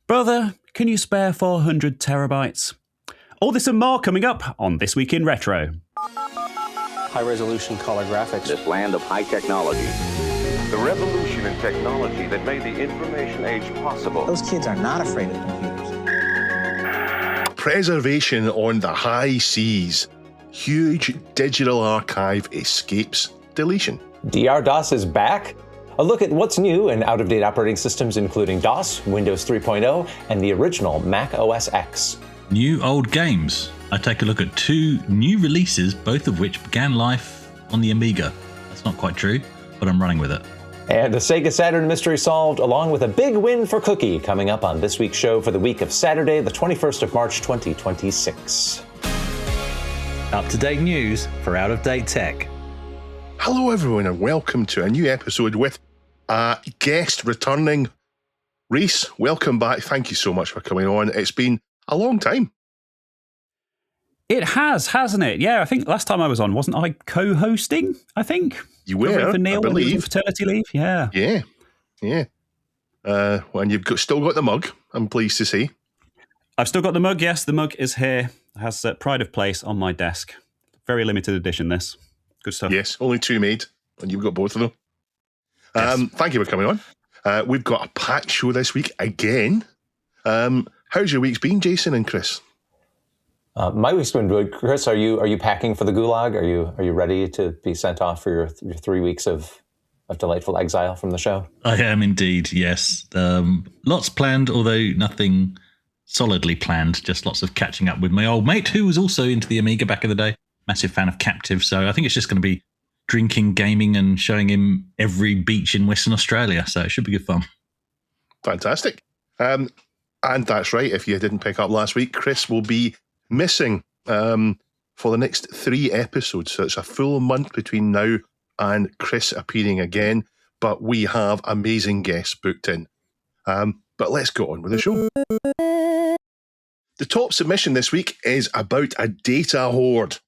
Brother, can you spare 400 terabytes? All this and more coming up on This Week in Retro. High-resolution color graphics. This land of high technology. The revolution in technology that made the information age possible. Those kids are not afraid of computers. Preservation on the high seas. Huge digital archive escapes deletion. DR-DOS is back? A look at what's new in out-of-date operating systems including DOS, Windows 3.0, and the original Mac OS X. New old games. I take a look at two new releases, both of which began life on the Amiga. That's not quite true, but I'm running with it. And the Sega Saturn mystery solved, along with a big win for Cookie, coming up on this week's show for the week of Saturday, the 21st of March, 2026. Up-to-date news for out-of-date tech. Hello everyone and welcome to a new episode with a guest returning. Reese, welcome back. Thank you so much for coming on. It's been a long time. It has, hasn't it? Yeah, I think last time I was on, wasn't I co-hosting, I think? You were, for Neil I believe. When he was on paternity leave, yeah. Yeah. And you've still got the mug, I'm pleased to see. I've still got the mug, yes. The mug is here. It has pride of place on my desk. Very limited edition, this. Good stuff. Yes, only two made, and you've got both of them. Yes. Thank you for coming on. We've got a packed show this week again. How's your week's been, Jason and Chris? My week's been good. Chris, are you packing for the gulag? Are you ready to be sent off for your 3 weeks of delightful exile from the show? I am indeed, yes. Lots planned, although nothing solidly planned. Just lots of catching up with my old mate, who was also into the Amiga back in the day. Massive fan of Captive, so I think it's just going to be drinking, gaming, and showing him every beach in Western Australia. So it should be good fun. Fantastic. And that's right, if you didn't pick up last week, Chris will be missing for the next 3 episodes. So it's a full month between now and Chris appearing again. But we have amazing guests booked in. But let's go on with the show. The top submission this week is about a data hoard.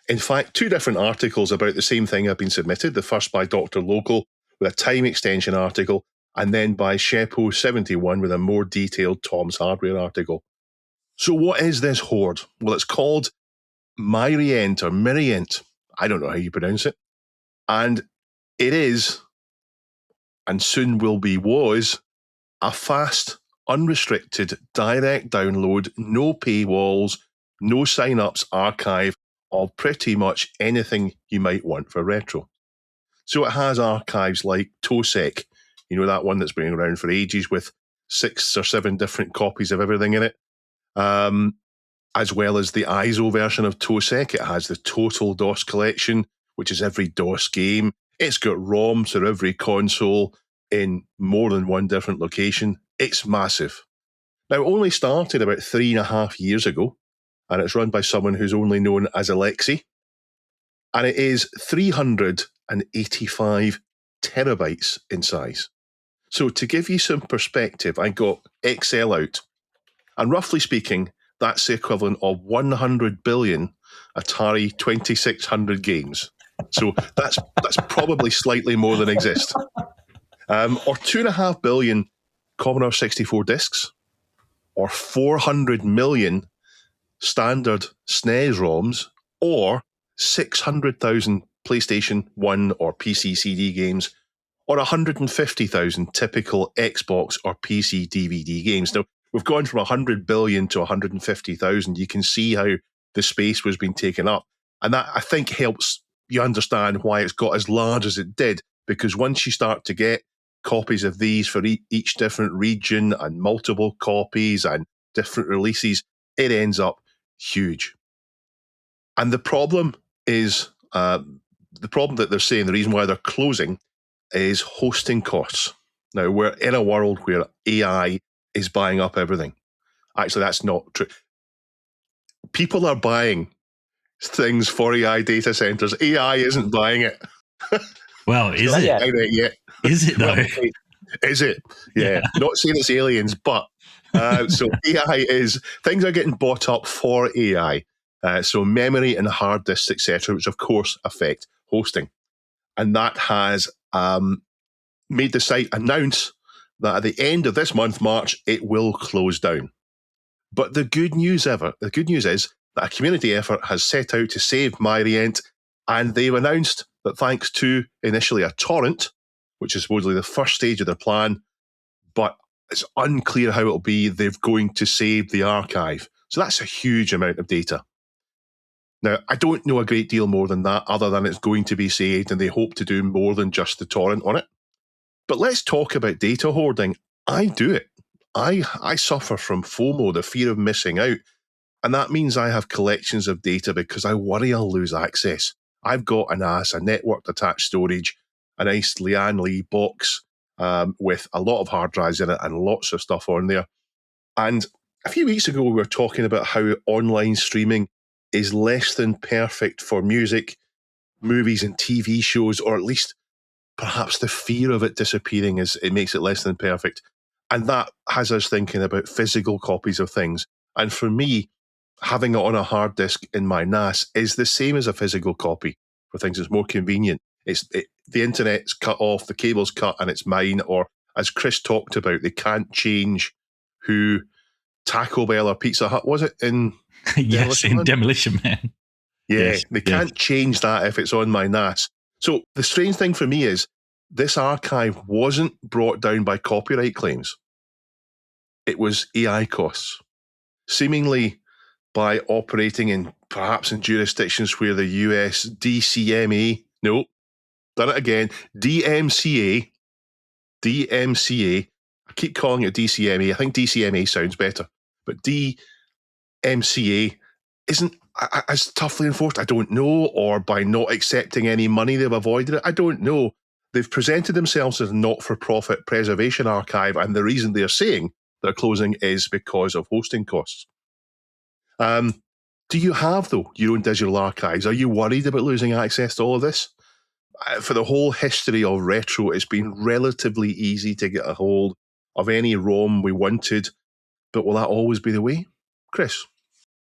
In fact, 2 different articles about the same thing have been submitted. The first by Dr. Local with a time extension article, and then by Shepo71 with a more detailed Tom's Hardware article. So what is this hoard? Well, it's called Myrient or Myrient. I don't know how you pronounce it. And it is, and soon will be, was, a fast, unrestricted, direct download, no paywalls, no sign-ups archive of pretty much anything you might want for retro. So it has archives like TOSEC, you know, that one that's been around for ages with 6 or 7 different copies of everything in it. As well as the ISO version of TOSEC. It has the Total DOS collection, which is every DOS game. It's got ROMs for every console in more than one different location. It's massive. Now, it only started about 3.5 years ago, and it's run by someone who's only known as Alexi. And it is 385 terabytes in size. So to give you some perspective, I got Excel out. And roughly speaking, that's the equivalent of 100 billion Atari 2600 games. So that's probably slightly more than exist. Or 2.5 billion Commodore 64 discs, or 400 million standard SNES ROMs, or 600,000 PlayStation 1 or PC CD games, or 150,000 typical Xbox or PC DVD games. Now, we've gone from 100 billion to 150,000. You can see how the space was being taken up. And that, I think, helps you understand why it's got as large as it did, because once you start to get copies of these for each different region and multiple copies and different releases, it ends up huge. And the problem is, the problem that they're saying, the reason why they're closing is hosting costs. Now, we're in a world where AI is buying up everything. Actually, that's not true. People are buying things for AI data centers. AI isn't buying it. Well, is it? Yet. Is it, though? Well, is it? Yeah. Not saying it's aliens, but so AI is, things are getting bought up for AI. So memory and hard disks, etc., which of course affect hosting. And that has made the site announce that at the end of this month, March, it will close down. But the good news is that a community effort has set out to save Myrient, and they've announced that thanks to initially a torrent, which is supposedly the first stage of their plan, but it's unclear how it'll be, they're going to save the archive. So that's a huge amount of data. Now, I don't know a great deal more than that, other than it's going to be saved, and they hope to do more than just the torrent on it. But let's talk about data hoarding. I do it. I suffer from FOMO, the fear of missing out. And that means I have collections of data because I worry I'll lose access. I've got a NAS, a networked attached storage, a nice Lian Li box with a lot of hard drives in it and lots of stuff on there. And a few weeks ago, we were talking about how online streaming is less than perfect for music, movies and TV shows, or at least perhaps the fear of it disappearing it makes it less than perfect. And that has us thinking about physical copies of things. And for me, having it on a hard disk in my NAS is the same as a physical copy for things. It's more convenient. The internet's cut off, the cable's cut, and it's mine. Or as Chris talked about, they can't change who Taco Bell or Pizza Hut was it in yes, in Demolition Man. Yeah, yes, they can't change that if it's on my NAS. So the strange thing for me is this archive wasn't brought down by copyright claims. It was AI costs, seemingly by operating perhaps in jurisdictions where the US DMCA, I keep calling it DCMA. I think DCMA sounds better, but DMCA isn't as toughly enforced. I don't know, or by not accepting any money, they've avoided it. I don't know. They've presented themselves as a not-for-profit preservation archive, and the reason they're saying they're closing is because of hosting costs. Do you have, though, your own digital archives? Are you worried about losing access to all of this? For the whole history of retro, it's been relatively easy to get a hold of any ROM we wanted, but will that always be the way? Chris?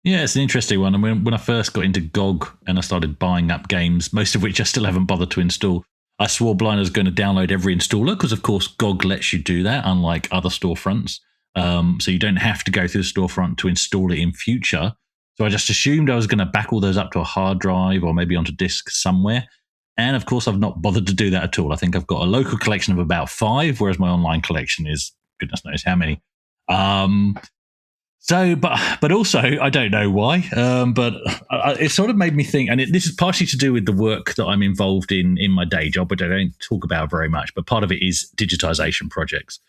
Yeah, it's an interesting one. I mean, when I first got into GOG and I started buying up games, most of which I still haven't bothered to install, I swore blind I was going to download every installer because, of course, GOG lets you do that, unlike other storefronts. So you don't have to go through the storefront to install it in future. So I just assumed I was going to back all those up to a hard drive or maybe onto disk somewhere. And, of course, I've not bothered to do that at all. I think I've got a local collection of about 5, whereas my online collection is goodness knows how many. But also, I don't know why, but it sort of made me think, and this is partially to do with the work that I'm involved in my day job, which I don't talk about very much, but part of it is digitization projects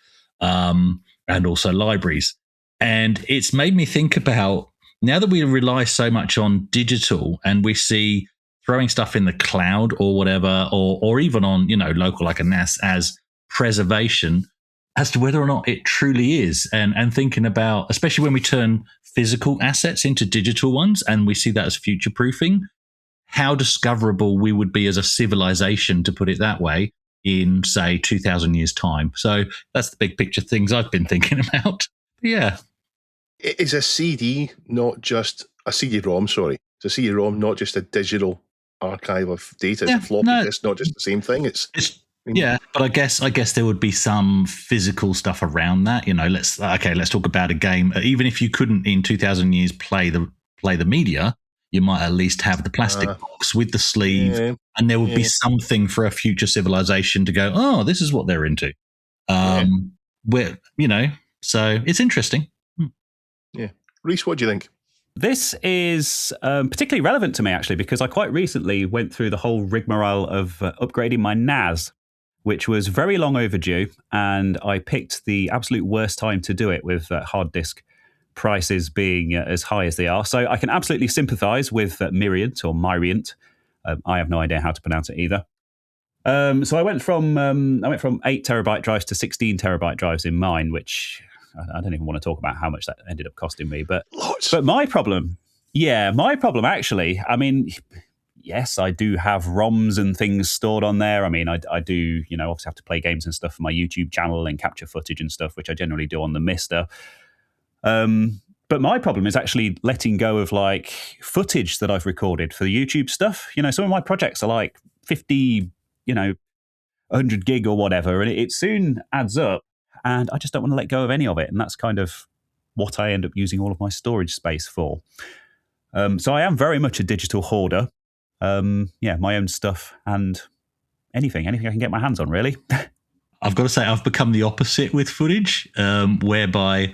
and also libraries. And it's made me think about, now that we rely so much on digital and we see throwing stuff in the cloud or whatever, or even on, local like a NAS as preservation, as to whether or not it truly is, and thinking about, especially when we turn physical assets into digital ones and we see that as future proofing, how discoverable we would be as a civilization, to put it that way, in say 2,000 years time. So that's the big picture things I've been thinking about. But yeah. Is a CD not just a CD-ROM, sorry. It's a CD-ROM, not just a digital archive of data. It's a floppy disk, not just the same thing. Yeah, but I guess there would be some physical stuff around that. Let's talk about a game. Even if you couldn't in 2,000 years play the media, you might at least have the plastic box with the sleeve, and there would be something for a future civilization to go, oh, this is what they're into. So it's interesting. Yeah. Reese, what do you think? This is particularly relevant to me, actually, because I quite recently went through the whole rigmarole of upgrading my NAS, which was very long overdue, and I picked the absolute worst time to do it, with hard disk prices being as high as they are. So I can absolutely sympathise with Myrient or Myrient. I have no idea how to pronounce it either. So I went from 8 terabyte drives to 16 terabyte drives in mine, which I don't even want to talk about how much that ended up costing me. But my problem actually, I mean, yes, I do have ROMs and things stored on there. I mean, I do, obviously have to play games and stuff for my YouTube channel and capture footage and stuff, which I generally do on the Mister. But my problem is actually letting go of like footage that I've recorded for the YouTube stuff. Some of my projects are like 50, 100 gig or whatever, and it soon adds up. and I just don't want to let go of any of it. And that's kind of what I end up using all of my storage space for. So I am very much a digital hoarder. My own stuff and anything I can get my hands on, really. I've got to say, I've become the opposite with footage, whereby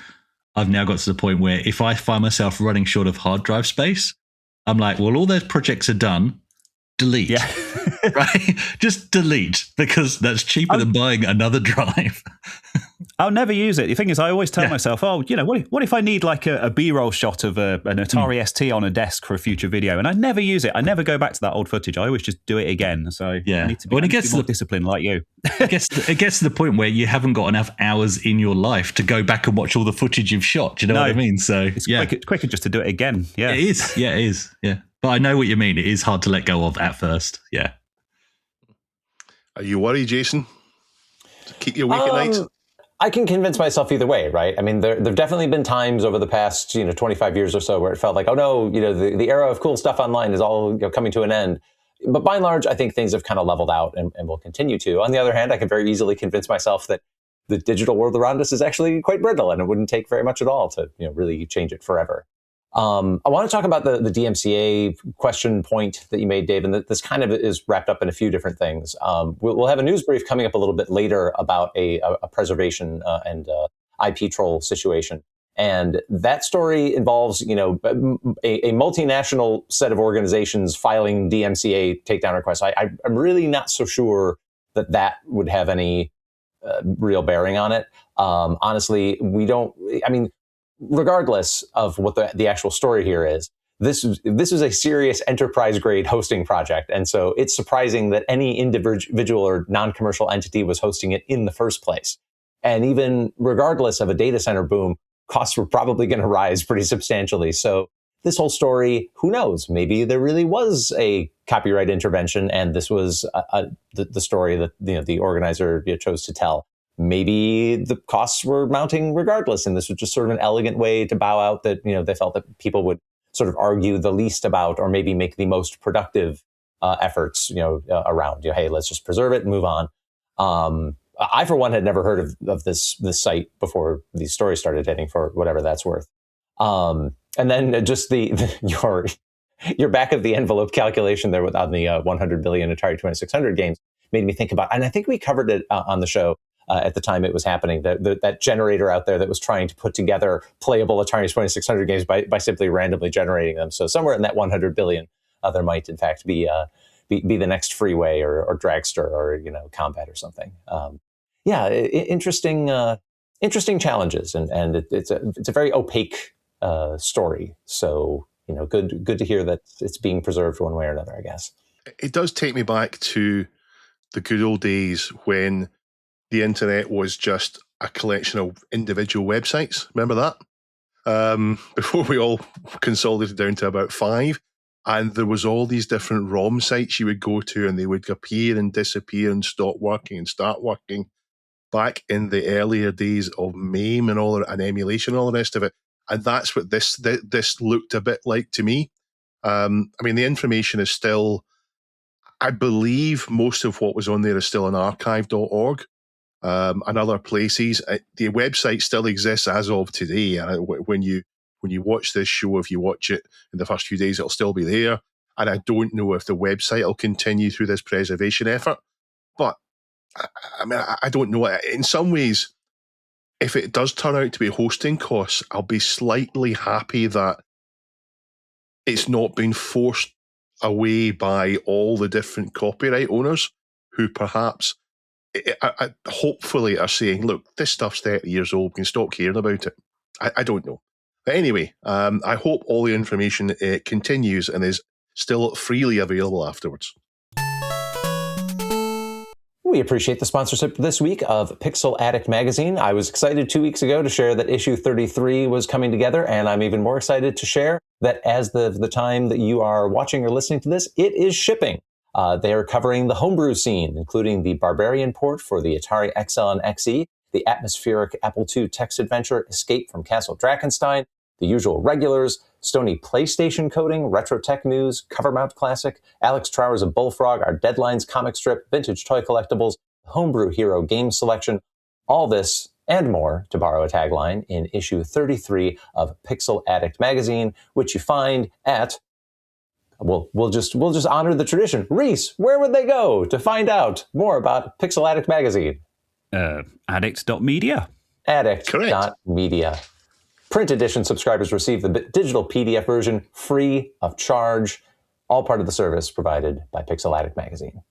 I've now got to the point where if I find myself running short of hard drive space, I'm like, well, all those projects are done. Delete. Yeah. Right? Just delete, because that's cheaper than buying another drive. I'll never use it. The thing is, I always tell myself, what if I need like a B-roll shot of an Atari ST on a desk for a future video? And I never use it. I never go back to that old footage. I always just do it again. So I need to be, more disciplined like you. It gets to the point where you haven't got enough hours in your life to go back and watch all the footage you've shot. Do you know what I mean? So it's quicker just to do it again. Yeah, it is. Yeah, it is. Yeah. But I know what you mean. It is hard to let go of at first. Yeah. Are you worried, Jason? To keep you awake at night? I can convince myself either way, right? I mean, there've definitely been times over the past, 25 years or so where it felt like, oh no, the era of cool stuff online is all coming to an end. But by and large, I think things have kind of leveled out and will continue to. On the other hand, I can very easily convince myself that the digital world around us is actually quite brittle, and it wouldn't take very much at all to really change it forever. I want to talk about the DMCA question point that you made, Dave, and this kind of is wrapped up in a few different things. We'll have a news brief coming up a little bit later about a preservation and IP troll situation. And that story involves, a multinational set of organizations filing DMCA takedown requests. I'm really not so sure that would have any real bearing on it. Honestly, regardless of what the actual story here is, this is a serious enterprise-grade hosting project. And so it's surprising that any individual or non-commercial entity was hosting it in the first place. And even regardless of a data center boom, costs were probably going to rise pretty substantially. So this whole story, who knows? Maybe there really was a copyright intervention, and this was the story that the organizer chose to tell. Maybe the costs were mounting regardless, and this was just sort of an elegant way to bow out that they felt that people would sort of argue the least about, or maybe make the most productive efforts around. Hey, let's just preserve it and move on. I, for one, had never heard of this site before these stories started hitting, for whatever that's worth. And then just your back of the envelope calculation there on the 100 billion Atari 2600 games made me think about, and I think we covered it on the show at the time it was happening, that generator out there that was trying to put together playable Atari 2600 games by simply randomly generating them. So somewhere in that 100 billion, there might in fact be the next Freeway or Dragster or Combat or something. Interesting challenges, and it's a very opaque story. So good to hear that it's being preserved one way or another, I guess. It does take me back to the good old days when the internet was just a collection of individual websites. Remember that? Before we all consolidated down to about 5. And there was all these different ROM sites you would go to, and they would appear and disappear and stop working and start working back in the earlier days of MAME and emulation and all the rest of it. And that's what this looked a bit like to me. The information is still, I believe most of what was on there is still on archive.org. And other places. The website still exists as of today. When you watch this show, if you watch it in the first few days, it'll still be there. And I don't know if the website will continue through this preservation effort. But I don't know. In some ways, if it does turn out to be hosting costs, I'll be slightly happy that it's not been forced away by all the different copyright owners who perhaps hopefully are saying, look, this stuff's 30 years old, we can stop caring about it. I don't know. But anyway, I hope all the information continues and is still freely available afterwards. We appreciate the sponsorship this week of Pixel Addict magazine. I was excited 2 weeks ago to share that issue 33 was coming together, and I'm even more excited to share that as the time that you are watching or listening to this, it is shipping. They are covering the homebrew scene, including the Barbarian port for the Atari XL and XE, the atmospheric Apple II text adventure Escape from Castle Drakensstein, the usual regulars, Stony PlayStation coding, retro tech news, cover mount classic, Alex Trower's A Bullfrog, our Deadlines comic strip, vintage toy collectibles, homebrew hero game selection, all this and more, to borrow a tagline, in issue 33 of Pixel Addict magazine, which you find at... We'll just honor the tradition. Reese, where would they go to find out more about Pixel Addict magazine? Addict.media. Addict.media. Print edition subscribers receive the digital PDF version free of charge, all part of the service provided by Pixel Addict magazine.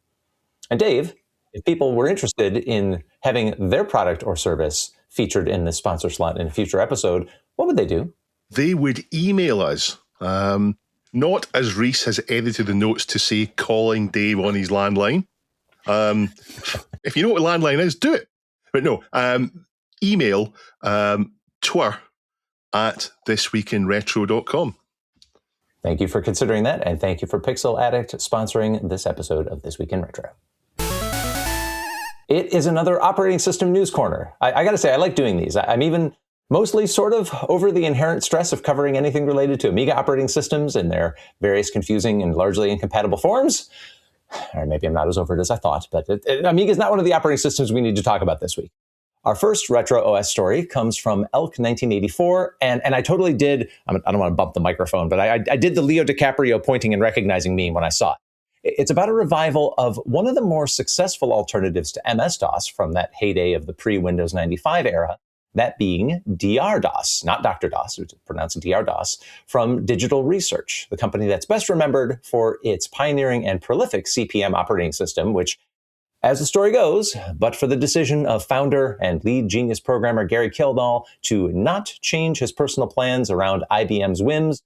And Dave, if people were interested in having their product or service featured in this sponsor slot in a future episode, what would they do? They would email us. Not as Reese has edited the notes to say calling Dave on his landline. If you know what a landline is, do it. But no, email twir@thisweekinretro.com. Thank you for considering that, and thank you for Pixel Addict sponsoring this episode of This Week in Retro. It is another operating system news corner. I got to say, I like doing these. I'm even mostly sort of over the inherent stress of covering anything related to Amiga operating systems and their various confusing and largely incompatible forms. Or maybe I'm not as over it as I thought, but Amiga is not one of the operating systems we need to talk about this week. Our first Retro OS story comes from Elk 1984, and I totally did, I don't want to bump the microphone, but I did the Leo DiCaprio pointing and recognizing meme when I saw it. It's about a revival of one of the more successful alternatives to MS-DOS from that heyday of the pre-Windows 95 era, that being DR-DOS, not Dr. DOS, it's pronounced DR-DOS, from Digital Research, the company that's best remembered for its pioneering and prolific CP/M operating system, which, as the story goes, but for the decision of founder and lead genius programmer Gary Kildall to not change his personal plans around IBM's whims,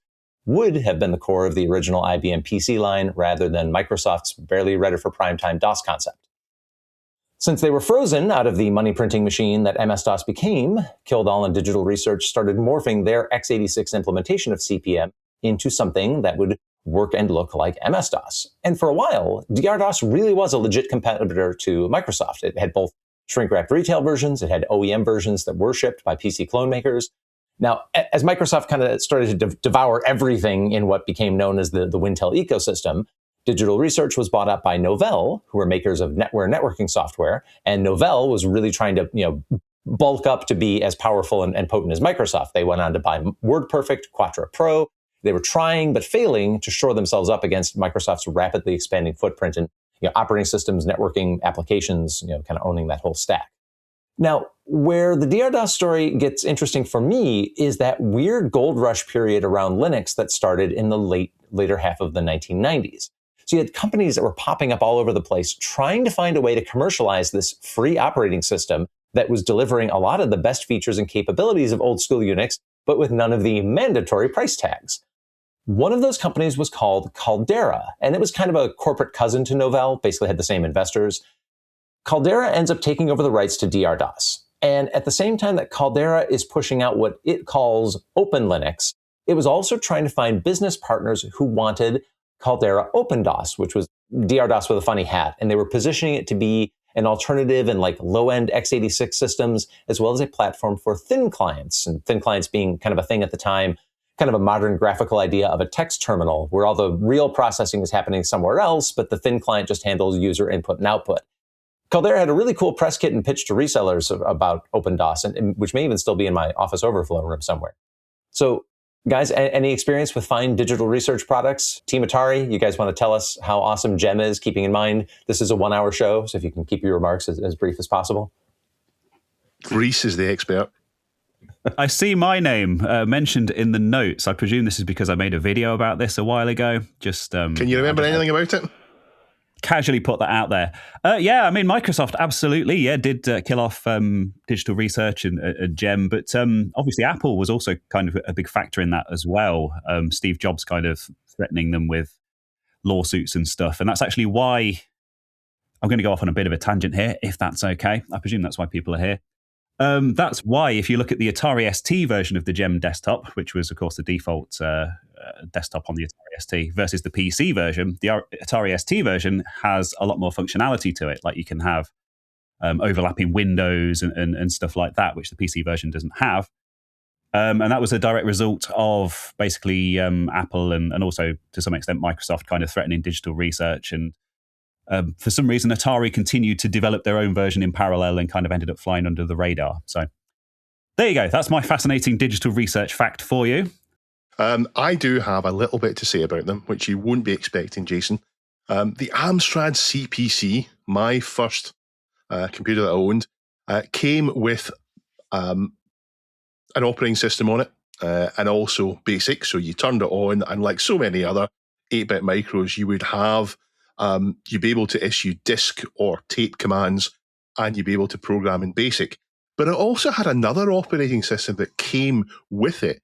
would have been the core of the original IBM PC line rather than Microsoft's barely ready for primetime DOS concept. Since they were frozen out of the money printing machine that MS-DOS became, Kildall and Digital Research started morphing their x86 implementation of CP/M into something that would work and look like MS-DOS. And for a while, DR-DOS really was a legit competitor to Microsoft. It had both shrink-wrapped retail versions, it had OEM versions that were shipped by PC clone makers. Now, as Microsoft kind of started to devour everything in what became known as the Wintel ecosystem, Digital Research was bought up by Novell, who were makers of networking software, and Novell was really trying to, bulk up to be as powerful and potent as Microsoft. They went on to buy WordPerfect, Quattro Pro. They were trying but failing to shore themselves up against Microsoft's rapidly expanding footprint in operating systems, networking applications, kind of owning that whole stack. Now, where the DR-DOS story gets interesting for me is that weird gold rush period around Linux that started in the later half of the 1990s. So you had companies that were popping up all over the place trying to find a way to commercialize this free operating system that was delivering a lot of the best features and capabilities of old school Unix, but with none of the mandatory price tags. One of those companies was called Caldera, and it was kind of a corporate cousin to Novell, basically had the same investors. Caldera ends up taking over the rights to DR-DOS. And at the same time that Caldera is pushing out what it calls Open Linux, it was also trying to find business partners who wanted Caldera OpenDOS, which was DR-DOS with a funny hat. And they were positioning it to be an alternative in low-end x86 systems, as well as a platform for thin clients. And thin clients being kind of a thing at the time, kind of a modern graphical idea of a text terminal where all the real processing is happening somewhere else, but the thin client just handles user input and output. Caldera had a really cool press kit and pitch to resellers about OpenDOS, and which may even still be in my Office Overflow room somewhere. So, guys, any experience with fine Digital Research products? Team Atari, you guys want to tell us how awesome GEM is, keeping in mind this is a 1-hour show, so if you can keep your remarks as brief as possible. Reese is the expert. I see my name mentioned in the notes. I presume this is because I made a video about this a while ago. Can you remember anything about it? Casually put that out there. Microsoft absolutely, did kill off Digital Research and GEM, but obviously Apple was also kind of a big factor in that as well. Steve Jobs kind of threatening them with lawsuits and stuff, and that's actually why I'm going to go off on a bit of a tangent here, if that's okay. I presume that's why people are here. That's why, if you look at the Atari ST version of the GEM desktop, which was, of course, the default desktop on the Atari ST, versus the PC version, the Atari ST version has a lot more functionality to it. Like you can have overlapping windows and stuff like that, which the PC version doesn't have. And that was a direct result of basically Apple and also, to some extent, Microsoft kind of threatening Digital Research. And for some reason, Atari continued to develop their own version in parallel and kind of ended up flying under the radar. So There you go. That's my fascinating digital research fact for you. I do have a little bit to say about them, which you won't be expecting, Jason. The Amstrad CPC, my first computer that I owned, came with an operating system on it, and also BASIC. So you turned it on, and like so many other 8-bit micros, you would have, you'd be able to issue disk or tape commands, and you'd be able to program in BASIC. But it also had another operating system that came with it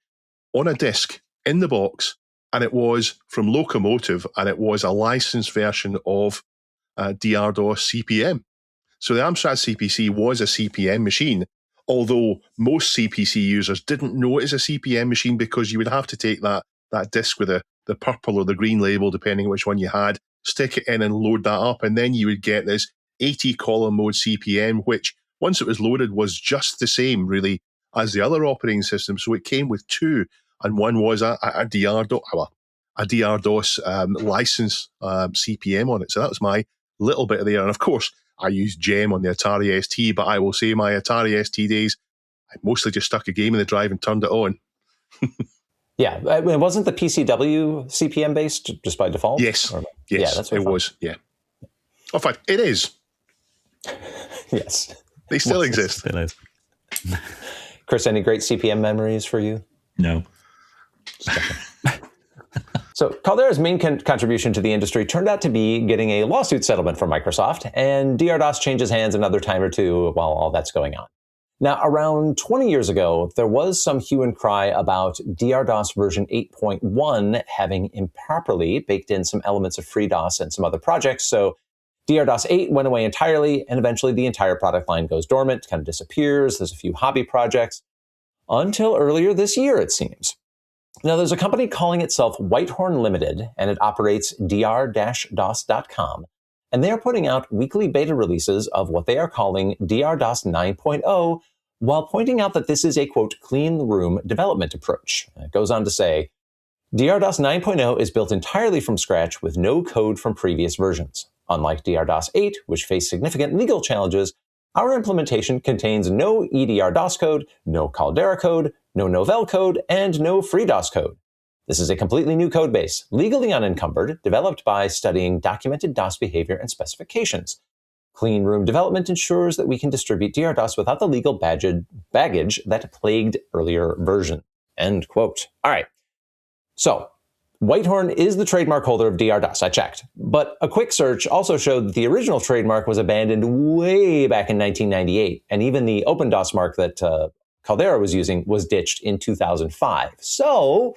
on a disk in the box, and it was from Locomotive, and it was a licensed version of DR-DOS CP/M. So the Amstrad CPC was a CP/M machine, although most CPC users didn't know it as a CP/M machine because you would have to take that disk with the purple or the green label, depending on which one you had, stick it in and load that up, and then you would get this 80-column mode CP/M, which, once it was loaded, was just the same, really, as the other operating system. So it came with two, and one was a DR-DOS license CP/M on it. So that was my little bit of there. And of course, I used GEM on the Atari ST, but I will say my Atari ST days, I mostly just stuck a game in the drive and turned it on. Yeah, I mean, wasn't the PCW CP/M based just by default? Yes, Or, yes, yeah, that's what it was. Yeah, in fact, it is. Yes, they still exist. Still is. Chris, any great CP/M memories for you? No. So Caldera's main contribution to the industry turned out to be getting a lawsuit settlement from Microsoft, and DR-DOS changes hands another time or two while all that's going on. Now, around 20 years ago, there was some hue and cry about DR-DOS version 8.1 having improperly baked in some elements of FreeDOS and some other projects, so DR-DOS 8 went away entirely, and eventually the entire product line goes dormant, kind of disappears. There's a few hobby projects, until earlier this year, it seems. Now, there's a company calling itself Whitehorn Limited, and it operates dr-dos.com, and they are putting out weekly beta releases of what they are calling DR-DOS 9.0, while pointing out that this is a, quote, clean room development approach. It goes on to say, DR-DOS 9.0 is built entirely from scratch with no code from previous versions. Unlike DR-DOS 8, which faced significant legal challenges, our implementation contains no EDR-DOS code, no Caldera code, no Novell code, and no FreeDOS code. This is a completely new code base, legally unencumbered, developed by studying documented DOS behavior and specifications. Clean room development ensures that we can distribute DR-DOS without the legal baggage that plagued earlier versions. End quote. All right. So, Whitehorn is the trademark holder of DR-DOS, I checked. But a quick search also showed that the original trademark was abandoned way back in 1998, and even the OpenDOS mark that Caldera was using was ditched in 2005. So,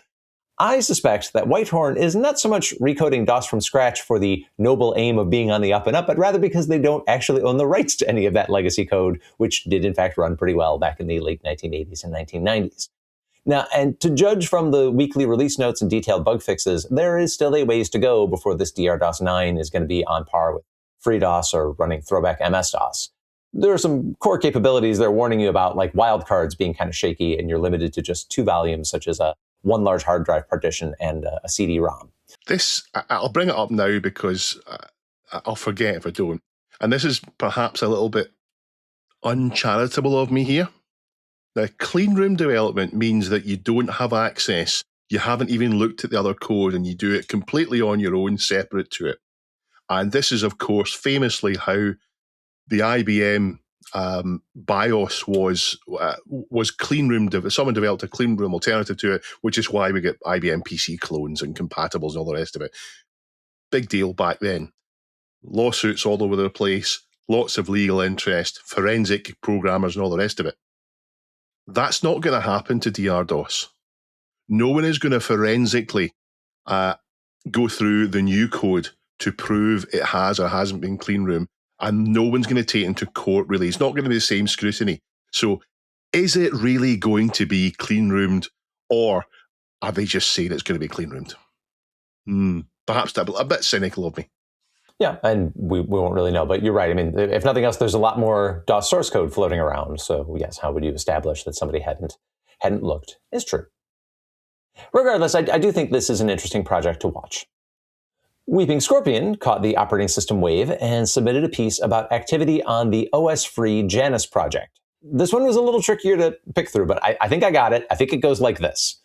I suspect that Whitehorn is not so much recoding DOS from scratch for the noble aim of being on the up and up, but rather because they don't actually own the rights to any of that legacy code, which did in fact run pretty well back in the late 1980s and 1990s. Now, and to judge from the weekly release notes and detailed bug fixes, there is still a ways to go before this DR-DOS 9 is going to be on par with FreeDOS or running throwback MS-DOS. There are some core capabilities they're warning you about, like wildcards being kind of shaky, and you're limited to just 2 volumes, such as one large hard drive partition and a CD-ROM. I'll bring it up now because I'll forget if I don't. And this is perhaps a little bit uncharitable of me here. Now, clean room development means that you don't have access. You haven't even looked at the other code, and you do it completely on your own, separate to it. And this is, of course, famously how the IBM BIOS was clean room. Someone developed a clean room alternative to it, which is why we get IBM PC clones and compatibles and all the rest of it. Big deal back then. Lawsuits all over the place, lots of legal interest, forensic programmers and all the rest of it. That's not going to happen to DR-DOS. No one is going to forensically go through the new code to prove it has or hasn't been clean room, and no one's going to take it into court, really. It's not going to be the same scrutiny. So is it really going to be clean roomed, or are they just saying it's going to be clean roomed? Perhaps that's a bit cynical of me. Yeah, and we won't really know, but you're right. I mean, if nothing else, there's a lot more DOS source code floating around. So yes, how would you establish that somebody hadn't looked? It's true. Regardless, I do think this is an interesting project to watch. Weeping Scorpion caught the operating system wave and submitted a piece about activity on the OS-free Janus project. This one was a little trickier to pick through, but I think I got it. I think it goes like this.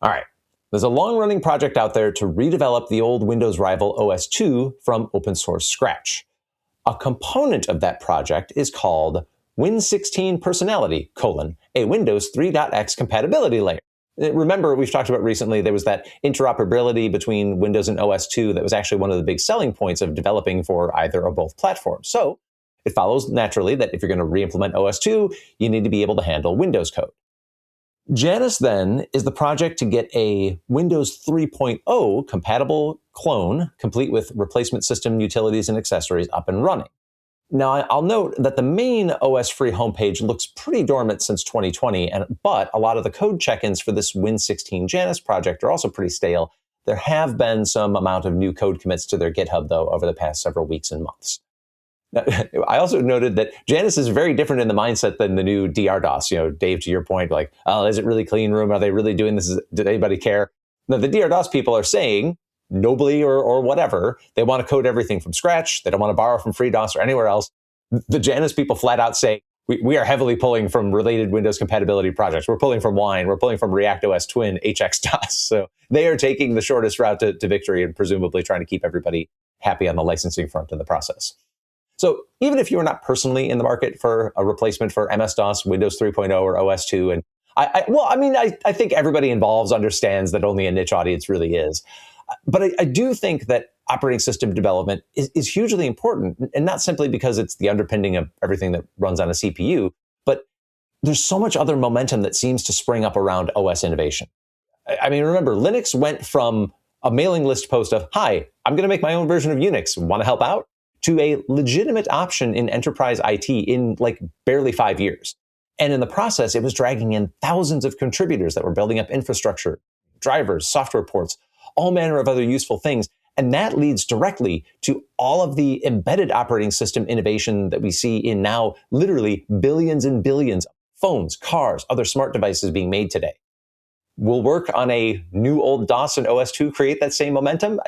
All right. There's a long-running project out there to redevelop the old Windows rival OS/2 from open source scratch. A component of that project is called Win16 Personality, a Windows 3.x compatibility layer. Remember, we've talked about recently, there was that interoperability between Windows and OS/2 that was actually one of the big selling points of developing for either or both platforms. So it follows naturally that if you're going to re-implement OS/2, you need to be able to handle Windows code. Janus then is the project to get a Windows 3.0 compatible clone, complete with replacement system utilities and accessories, up and running. Now, I'll note that the main OS-free homepage looks pretty dormant since 2020, but a lot of the code check-ins for this Win16 Janus project are also pretty stale. There have been some amount of new code commits to their GitHub, though, over the past several weeks and months. Now, I also noted that Janus is very different in the mindset than the new DRDOS. Dave, to your point, like, oh, is it really clean room? Are they really doing this? Did anybody care? Now, the DRDOS people are saying, nobly or whatever, they want to code everything from scratch. They don't want to borrow from FreeDOS or anywhere else. The Janus people flat out say, we are heavily pulling from related Windows compatibility projects. We're pulling from Wine. We're pulling from ReactOS Twin, HXDOS. So they are taking the shortest route to victory and presumably trying to keep everybody happy on the licensing front in the process. So even if you are not personally in the market for a replacement for MS-DOS, Windows 3.0, or OS/2, and I think everybody involved understands that only a niche audience really is. But I do think that operating system development is hugely important, and not simply because it's the underpinning of everything that runs on a CPU, but there's so much other momentum that seems to spring up around OS innovation. I mean, remember, Linux went from a mailing list post of, hi, I'm going to make my own version of Unix, want to help out? To a legitimate option in enterprise IT in like barely 5 years. And in the process, it was dragging in thousands of contributors that were building up infrastructure, drivers, software ports, all manner of other useful things. And that leads directly to all of the embedded operating system innovation that we see in now literally billions and billions of phones, cars, other smart devices being made today. Will work on a new old DOS and OS/2 create that same momentum?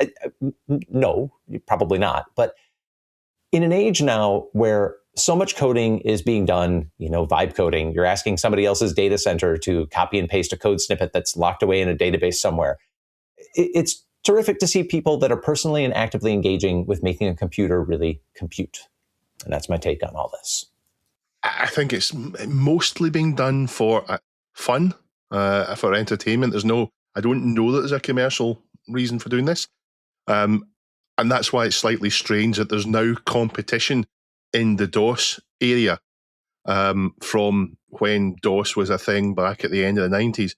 No, probably not. But in an age now where so much coding is being done, vibe coding, you're asking somebody else's data center to copy and paste a code snippet that's locked away in a database somewhere. It's terrific to see people that are personally and actively engaging with making a computer really compute. And that's my take on all this. I think it's mostly being done for fun, for entertainment. I don't know that there's a commercial reason for doing this. And that's why it's slightly strange that there's now competition in the DOS area from when DOS was a thing back at the end of the 90s,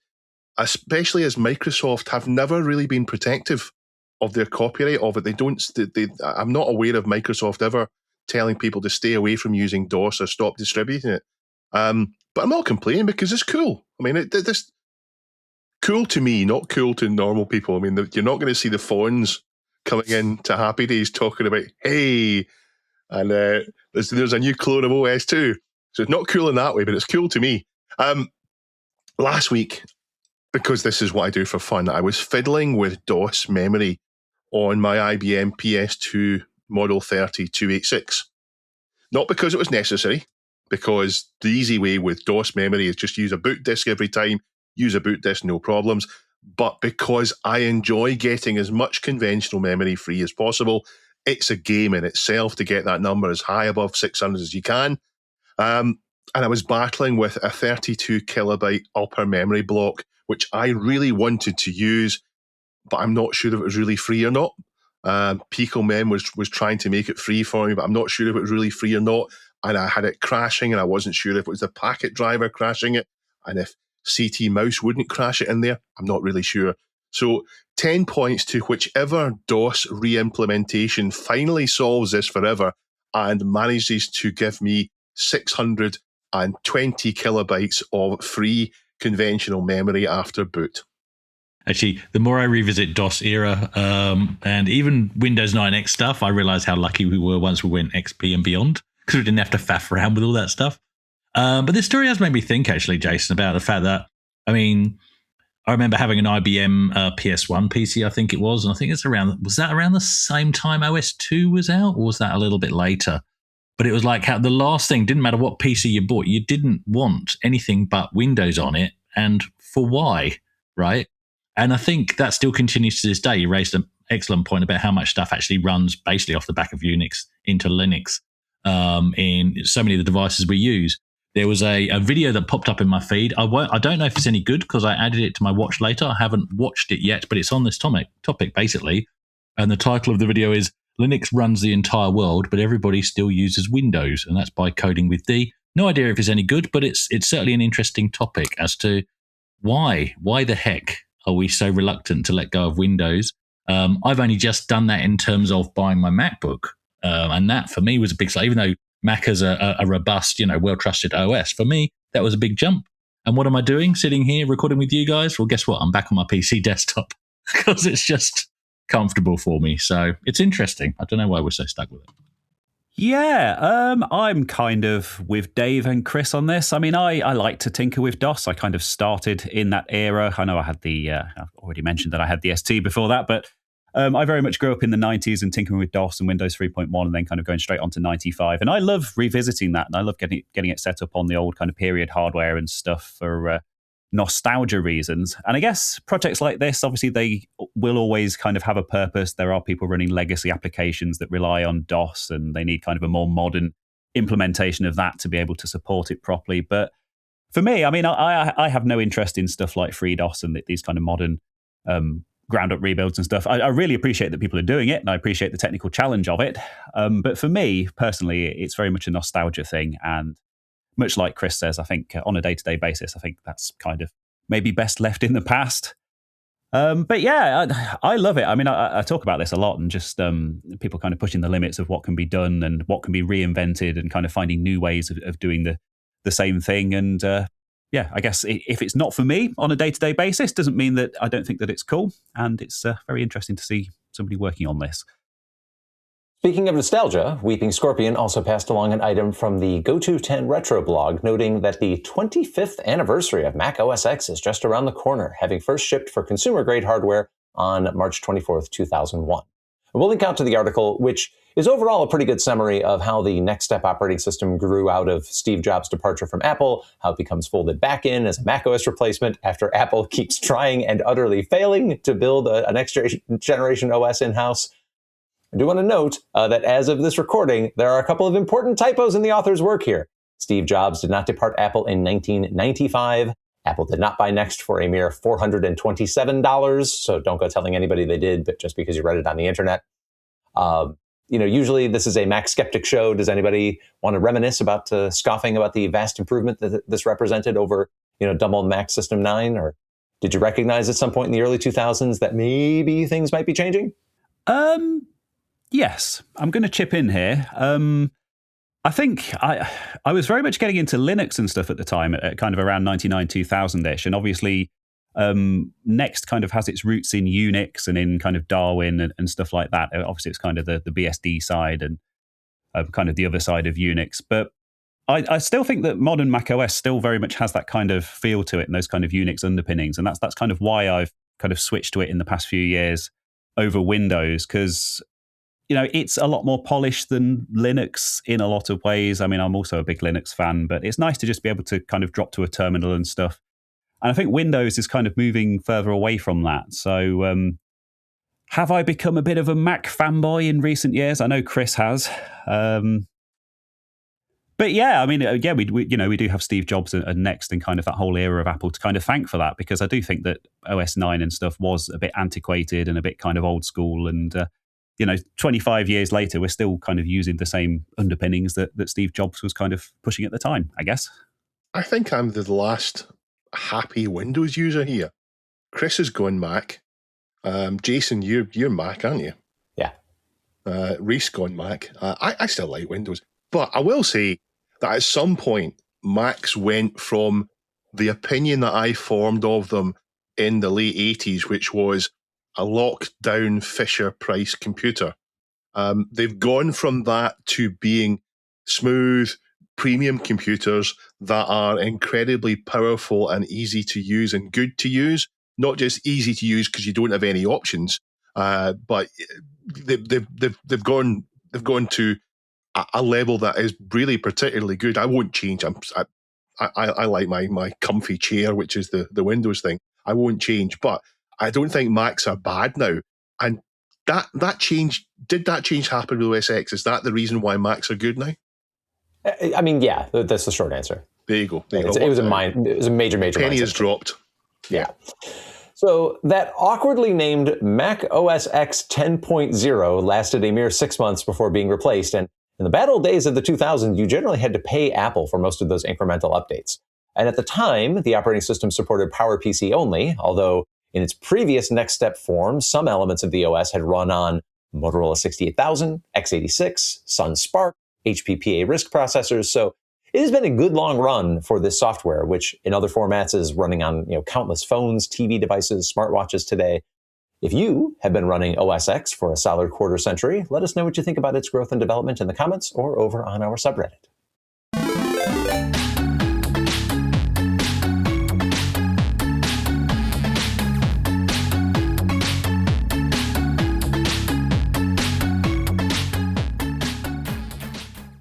especially as Microsoft have never really been protective of their copyright of it. I'm not aware of Microsoft ever telling people to stay away from using DOS or stop distributing it. But I'm not complaining because it's cool. I mean, it's cool to me, not cool to normal people. I mean, you're not going to see the phones coming in to Happy Days talking about, hey, and there's a new clone of OS/2. So it's not cool in that way, but it's cool to me. Last week, because this is what I do for fun, I was fiddling with DOS memory on my IBM PS2 Model 30 286. Not because it was necessary, because the easy way with DOS memory is just use a boot disk every time, use a boot disk, no problems. But because I enjoy getting as much conventional memory free as possible, it's a game in itself to get that number as high above 600 as you can. And I was battling with a 32 kilobyte upper memory block, which I really wanted to use, but I'm not sure if it was really free or not. PicoMem was trying to make it free for me, but I'm not sure if it was really free or not. And I had it crashing, and I wasn't sure if it was the packet driver crashing it, and if CT Mouse wouldn't crash it in there. I'm not really sure. So 10 points to whichever DOS re-implementation finally solves this forever and manages to give me 620 kilobytes of free conventional memory after boot. Actually, the more I revisit DOS era and even Windows 9X stuff, I realize how lucky we were once we went XP and beyond, because we didn't have to faff around with all that stuff. But this story has made me think, actually, Jason, about the fact that, I mean, I remember having an IBM PS1 PC, I think it was, and I think was that around the same time OS2 was out, or was that a little bit later? But it was like how the last thing, didn't matter what PC you bought, you didn't want anything but Windows on it. And for why, right? And I think that still continues to this day. You raised an excellent point about how much stuff actually runs basically off the back of Unix into Linux in so many of the devices we use. There was a video that popped up in my feed. I don't know if it's any good because I added it to my watch later. I haven't watched it yet, but it's on this topic basically. And the title of the video is Linux runs the entire world, but everybody still uses Windows, and that's by Coding with D. No idea if it's any good, but it's certainly an interesting topic as to why the heck are we so reluctant to let go of Windows? I've only just done that in terms of buying my MacBook, and that for me was a big. So even though Mac has a robust, well-trusted OS, for me that was a big jump. And what am I doing? Sitting here recording with you guys? Well, guess what? I'm back on my PC desktop because it's just comfortable for me. So it's interesting. I don't know why we're so stuck with it. Yeah, I'm kind of with Dave and Chris on this. I mean, I like to tinker with DOS. I kind of started in that era. I know I had I've already mentioned that I had the ST before that, but I very much grew up in the 90s and tinkering with DOS and Windows 3.1 and then kind of going straight onto 95. And I love revisiting that, and I love getting it set up on the old kind of period hardware and stuff for nostalgia reasons. And I guess projects like this, obviously, they will always kind of have a purpose. There are people running legacy applications that rely on DOS, and they need kind of a more modern implementation of that to be able to support it properly. But for me, I mean, I have no interest in stuff like FreeDOS and these kind of modern ground-up rebuilds and stuff. I really appreciate that people are doing it, and I appreciate the technical challenge of it. But for me, personally, it's very much a nostalgia thing. And much like Chris says, I think on a day-to-day basis, I think that's kind of maybe best left in the past. But yeah, I love it. I mean, I talk about this a lot, and just people kind of pushing the limits of what can be done and what can be reinvented, and kind of finding new ways of doing the same thing. And yeah, I guess if it's not for me on a day-to-day basis, doesn't mean that I don't think that it's cool. And it's very interesting to see somebody working on this. Speaking of nostalgia, Weeping Scorpion also passed along an item from the Go210 Retro blog, noting that the 25th anniversary of Mac OS X is just around the corner, having first shipped for consumer-grade hardware on March 24th, 2001. We'll link out to the article, which is overall a pretty good summary of how the Next Step operating system grew out of Steve Jobs' departure from Apple, how it becomes folded back in as a Mac OS replacement after Apple keeps trying and utterly failing to build a next-generation OS in-house. I do want to note that as of this recording, there are a couple of important typos in the author's work here. Steve Jobs did not depart Apple in 1995. Apple did not buy Next for a mere $427, so don't go telling anybody they did, but just because you read it on the internet. Usually this is a Mac skeptic show. Does anybody want to reminisce about scoffing about the vast improvement that this represented over, dumb old Mac System 9? Or did you recognize at some point in the early 2000s that maybe things might be changing? Yes, I'm going to chip in here. I think I was very much getting into Linux and stuff at the time, at kind of around 99, 2000-ish. And obviously, Next kind of has its roots in Unix and in kind of Darwin and stuff like that. Obviously, it's kind of the BSD side and kind of the other side of Unix. But I still think that modern Mac OS still very much has that kind of feel to it and those kind of Unix underpinnings. And that's kind of why I've kind of switched to it in the past few years over Windows, because it's a lot more polished than Linux in a lot of ways. I mean, I'm also a big Linux fan, but it's nice to just be able to kind of drop to a terminal and stuff. And I think Windows is kind of moving further away from that. So have I become a bit of a Mac fanboy in recent years? I know Chris has. But yeah, I mean, we do have Steve Jobs and Next and kind of that whole era of Apple to kind of thank for that, because I do think that OS 9 and stuff was a bit antiquated and a bit kind of old school. And 25 years later, we're still kind of using the same underpinnings that Steve Jobs was kind of pushing at the time, I guess. I think I'm the last happy Windows user here. Chris has gone Mac. Jason, you're Mac, aren't you? Yeah. Reese gone Mac. I still like Windows. But I will say that at some point, Macs went from the opinion that I formed of them in the late 80s, which was a locked-down Fisher-Price computer. They've gone from that to being smooth, premium computers that are incredibly powerful and easy to use and good to use. Not just easy to use because you don't have any options, but they've gone to a level that is really particularly good. I won't change. I like my comfy chair, which is the Windows thing. I won't change, but I don't think Macs are bad now. And that change, did that change happen with OS X? Is that the reason why Macs are good now? I mean, yeah, that's the short answer. There you go. It was a major penny has dropped. Yeah. So that awkwardly named Mac OS X 10.0 lasted a mere 6 months before being replaced. And in the bad old days of the 2000s, you generally had to pay Apple for most of those incremental updates. And at the time, the operating system supported PowerPC only, although in its previous next step form, some elements of the OS had run on Motorola 68000, x86, Sun Spark, HP PA RISC processors. So it has been a good long run for this software, which in other formats is running on countless phones, TV devices, smartwatches today. If you have been running OS X for a solid quarter century, let us know what you think about its growth and development in the comments or over on our subreddit.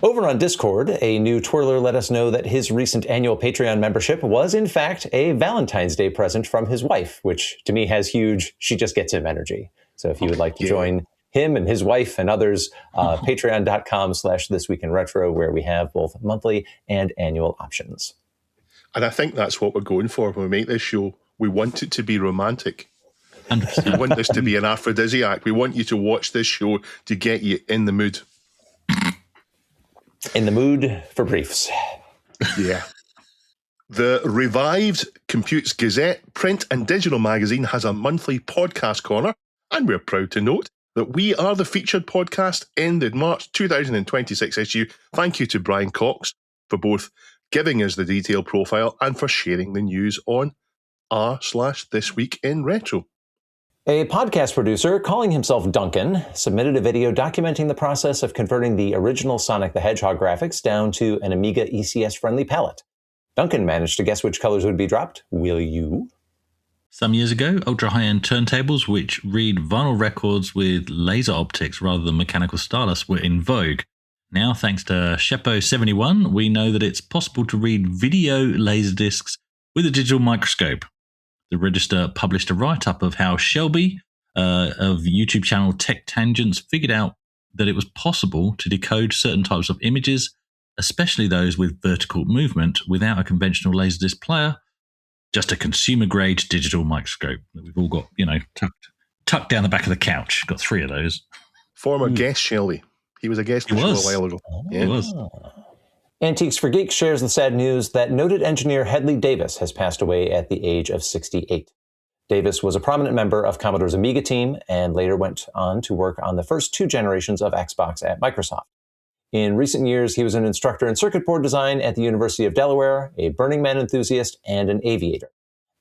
Over on Discord, a new twirler let us know that his recent annual Patreon membership was, in fact, a Valentine's Day present from his wife, which to me has huge, she just gets him energy. So if you would like to join him and his wife and others, patreon.com/thisweekinretro, where we have both monthly and annual options. And I think that's what we're going for when we make this show. We want it to be romantic. We want this to be an aphrodisiac. We want you to watch this show to get you in the mood. In the mood for briefs. Yeah. The revived Computes Gazette print and digital magazine has a monthly podcast corner, and we're proud to note that we are the featured podcast in the March 2026 issue. Thank you to Brian Cox for both giving us the detailed profile and for sharing the news on r/thisweekinretro. A podcast producer calling himself Duncan submitted a video documenting the process of converting the original Sonic the Hedgehog graphics down to an Amiga ECS-friendly palette. Duncan managed to guess which colors would be dropped. Will you? Some years ago, ultra-high-end turntables which read vinyl records with laser optics rather than mechanical stylus were in vogue. Now, thanks to Shepo71, we know that it's possible to read video laser discs with a digital microscope. The Register published a write-up of how Shelby of YouTube channel Tech Tangents figured out that it was possible to decode certain types of images, especially those with vertical movement, without a conventional laserdisc player, just a consumer-grade digital microscope that we've all got, tucked down the back of the couch. Got 3 of those. Former guest Shelby. He was a guest a while ago. He was. Antiques for Geeks shares the sad news that noted engineer Hedley Davis has passed away at the age of 68. Davis was a prominent member of Commodore's Amiga team and later went on to work on the first 2 generations of Xbox at Microsoft. In recent years, he was an instructor in circuit board design at the University of Delaware, a Burning Man enthusiast, and an aviator.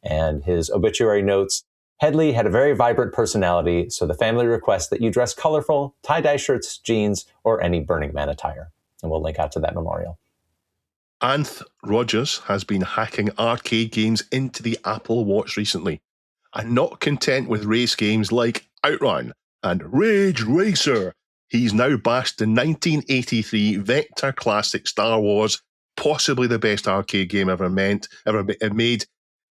And his obituary notes, Hedley had a very vibrant personality, so the family requests that you dress colorful, tie-dye shirts, jeans, or any Burning Man attire. And we'll link out to that memorial. Anth Rogers has been hacking arcade games into the Apple Watch recently. And not content with race games like Outrun and Ridge Racer, he's now bashed the 1983 Vector classic Star Wars, possibly the best arcade game ever made,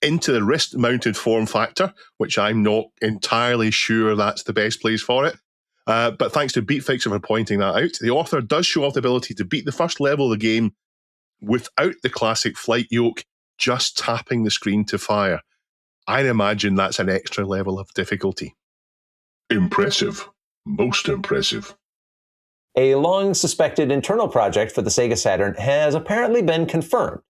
into the wrist-mounted form factor, which I'm not entirely sure that's the best place for it. But thanks to BeatFixer for pointing that out, the author does show off the ability to beat the first level of the game without the classic flight yoke, just tapping the screen to fire. I'd imagine that's an extra level of difficulty. Impressive. Most impressive. A long-suspected internal project for the Sega Saturn has apparently been confirmed.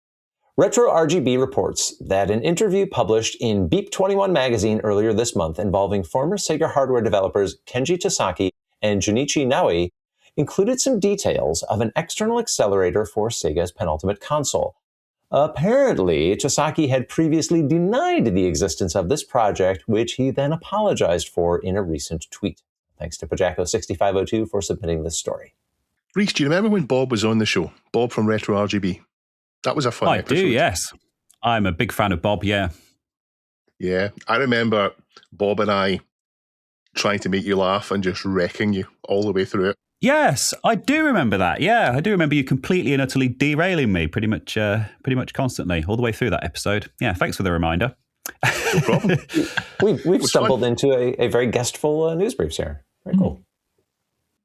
Retro RGB reports that an interview published in Beep 21 magazine earlier this month involving former Sega hardware developers Kenji Tasaki and Junichi Naoi included some details of an external accelerator for Sega's penultimate console. Apparently, Tasaki had previously denied the existence of this project, which he then apologized for in a recent tweet. Thanks to Pajako6502 for submitting this story. Reese, do you remember when Bob was on the show? Bob from Retro RGB. That was a fun episode. I do, yes. I'm a big fan of Bob, yeah. Yeah, I remember Bob and I trying to make you laugh and just wrecking you all the way through it. Yes, I do remember that. Yeah, I do remember you completely and utterly derailing me pretty much constantly all the way through that episode. Yeah, thanks for the reminder. No problem. We've stumbled into a very guestful news briefs here. Very cool.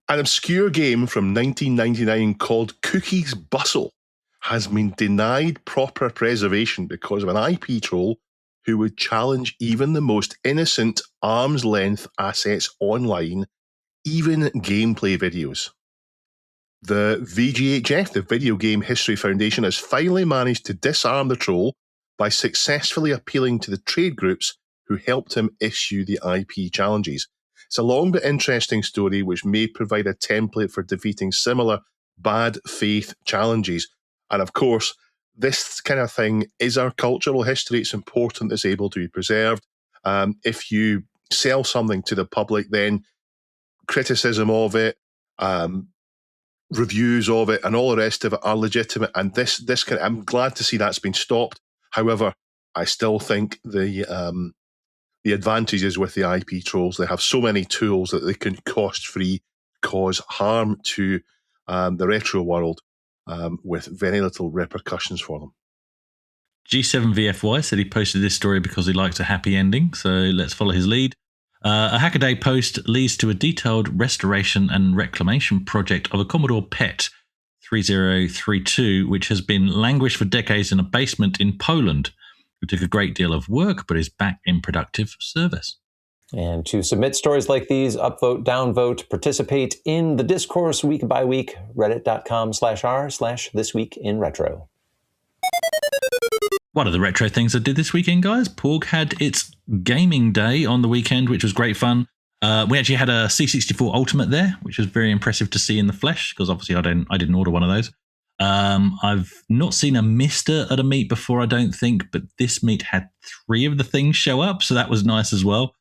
An obscure game from 1999 called Cookie's Bustle has been denied proper preservation because of an IP troll who would challenge even the most innocent arm's-length assets online, even gameplay videos. The VGHF, the Video Game History Foundation, has finally managed to disarm the troll by successfully appealing to the trade groups who helped him issue the IP challenges. It's a long but interesting story which may provide a template for defeating similar bad faith challenges. And of course, this kind of thing is our cultural history. It's important it's able to be preserved. If you sell something to the public, then criticism of it, reviews of it, and all the rest of it are legitimate. And I'm glad to see that's been stopped. However, I still think the advantages with the IP trolls, they have so many tools that they can cost-free cause harm to the retro world with very little repercussions for them. G7VFY said he posted this story because he likes a happy ending, so let's follow his lead. A Hackaday post leads to a detailed restoration and reclamation project of a Commodore PET 3032, which has been languished for decades in a basement in Poland. It took a great deal of work, but is back in productive service. And to submit stories like these, upvote, downvote, participate in the discourse week by week, reddit.com/r/thisweekinretro. One of the retro things I did this weekend, guys, Porg had its gaming day on the weekend, which was great fun. We actually had a C64 Ultimate there, which was very impressive to see in the flesh, because obviously I didn't order one of those. I've not seen a Mister at a meet before, I don't think, but this meet had 3 of the things show up, so that was nice as well.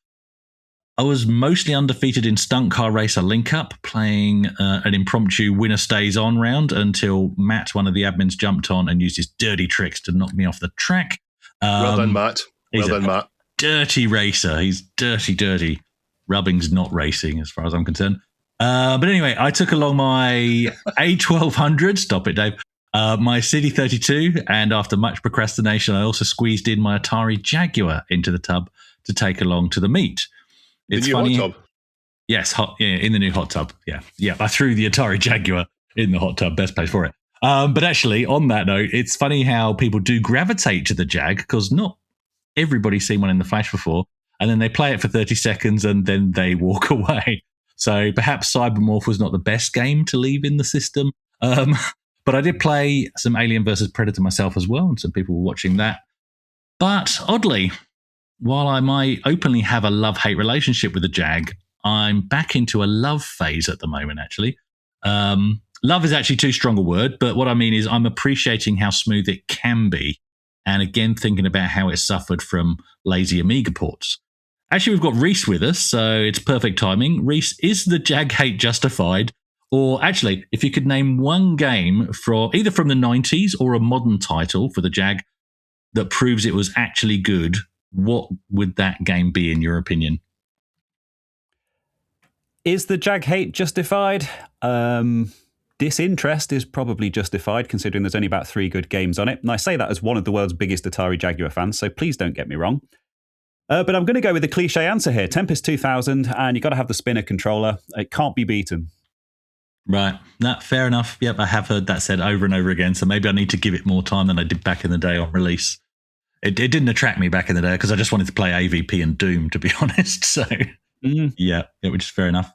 I was mostly undefeated in Stunt Car Racer Link Up, playing an impromptu winner stays on round until Matt, one of the admins, jumped on and used his dirty tricks to knock me off the track. Well done, Matt. Well done, Matt. Dirty racer. He's dirty. Rubbing's not racing as far as I'm concerned. But anyway, I took along my A1200, stop it, Dave, my CD32, and after much procrastination, I also squeezed in my Atari Jaguar into the tub to take along to the meet. It's the new funny. hot tub? Yes, in the new hot tub. Yeah, I threw the Atari Jaguar in the hot tub, best place for it. But actually, on that note, it's funny how people do gravitate to the Jag, because not everybody's seen one in the flash before, and then they play it for 30 seconds and then they walk away. So perhaps Cybermorph was not the best game to leave in the system. But I did play some Alien vs. Predator myself as well, and some people were watching that. But oddly, while I might openly have a love-hate relationship with the Jag, I'm back into a love phase at the moment, actually. Love is actually too strong a word, but what I mean is I'm appreciating how smooth it can be, and again thinking about how it suffered from lazy Amiga ports. Actually, we've got Reese with us, so it's perfect timing. Reese, is the Jag hate justified? Or actually, if you could name one game either from the 90s or a modern title for the Jag that proves it was actually good, what would that game be in your opinion? Is the Jag hate justified? Disinterest is probably justified, considering there's only about 3 good games on it. And I say that as one of the world's biggest Atari Jaguar fans, so please don't get me wrong. But I'm going to go with the cliche answer here. Tempest 2000, and you've got to have the spinner controller. It can't be beaten. Right. No, fair enough. Yep, I have heard that said over and over again, so maybe I need to give it more time than I did back in the day on release. It didn't attract me back in the day because I just wanted to play AVP and Doom, to be honest. So, yeah, which is fair enough.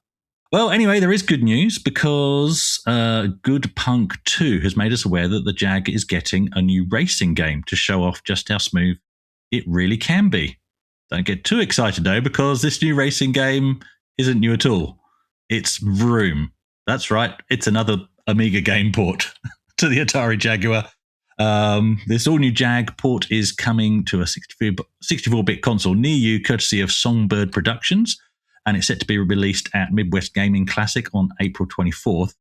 Well, anyway, there is good news because Good Punk 2 has made us aware that the Jag is getting a new racing game to show off just how smooth it really can be. Don't get too excited, though, because this new racing game isn't new at all. It's Vroom. That's right. It's another Amiga game port to the Atari Jaguar. This all-new Jag port is coming to a 64-bit console near you, courtesy of Songbird Productions, and it's set to be released at Midwest Gaming Classic on April 24th.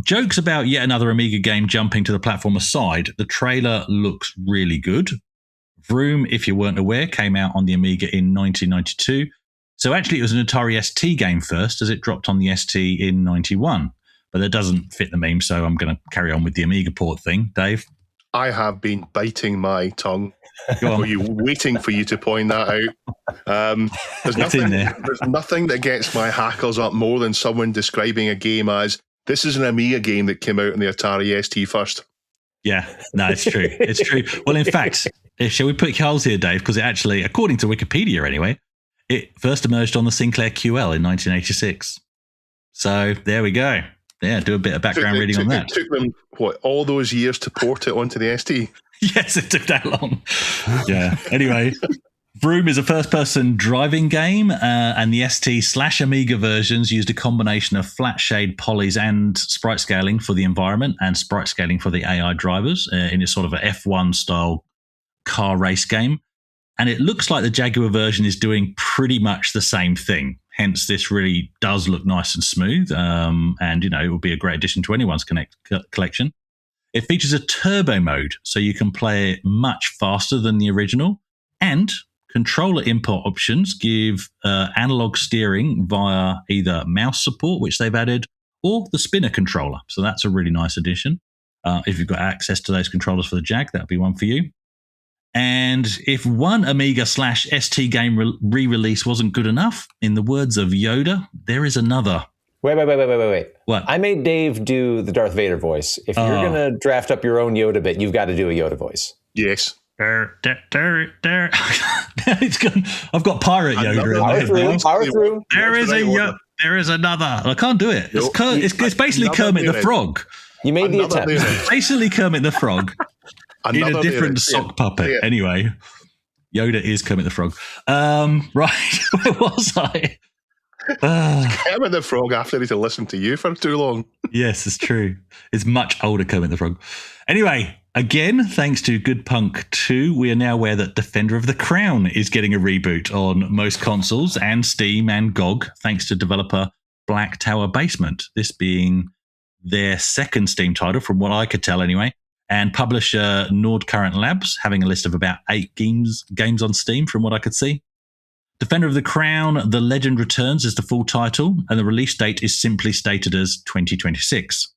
Jokes about yet another Amiga game jumping to the platform aside, the trailer looks really good. Vroom, if you weren't aware, came out on the Amiga in 1992, So actually, it was an Atari ST game first, as it dropped on the ST in 91. But that doesn't fit the meme, so I'm going to carry on with the Amiga port thing. Dave? I have been biting my tongue Go on. waiting for you to point that out. There's nothing that gets my hackles up more than someone describing a game as, this is an Amiga game that came out on the Atari ST first. Yeah, no, it's true. It's true. Well, in fact, shall we put holes here, Dave? Because it actually, according to Wikipedia anyway, it first emerged on the Sinclair QL in 1986. So there we go. Yeah, do a bit of background reading on that. It took them, all those years to port it onto the ST? Yes, it took that long. Yeah. Anyway, Vroom is a first-person driving game, and the ST/Amiga versions used a combination of flat shade polys and sprite scaling for the environment and sprite scaling for the AI drivers in a sort of a F1 style car race game. And it looks like the Jaguar version is doing pretty much the same thing. Hence, this really does look nice and smooth, and it will be a great addition to anyone's collection. It features a turbo mode, so you can play it much faster than the original, and controller input options give analog steering via either mouse support, which they've added, or the spinner controller. So that's a really nice addition. If you've got access to those controllers for the Jag, that'll be one for you. And if one Amiga/ST game re-release wasn't good enough, in the words of Yoda, there is another. Wait. What? I made Dave do the Darth Vader voice. If you're going to draft up your own Yoda bit, you've got to do a Yoda voice. Yes. It's gone. I've got pirate Yoda in there. Power through. There is another. I can't do it. It's basically Kermit the Frog. You made the attempt. Basically Kermit the Frog in a different sock puppet. Yeah. Anyway, Yoda is Kermit the Frog. Right, where was I? Kermit the Frog after he had to listen to you for too long. Yes, it's true. It's much older Kermit the Frog. Anyway, again, thanks to Good Punk 2, we are now aware that Defender of the Crown is getting a reboot on most consoles and Steam and GOG, thanks to developer Black Tower Basement, this being their second Steam title, from what I could tell anyway, and publisher Nordcurrent Labs, having a list of about 8 games on Steam, from what I could see. Defender of the Crown, The Legend Returns is the full title, and the release date is simply stated as 2026.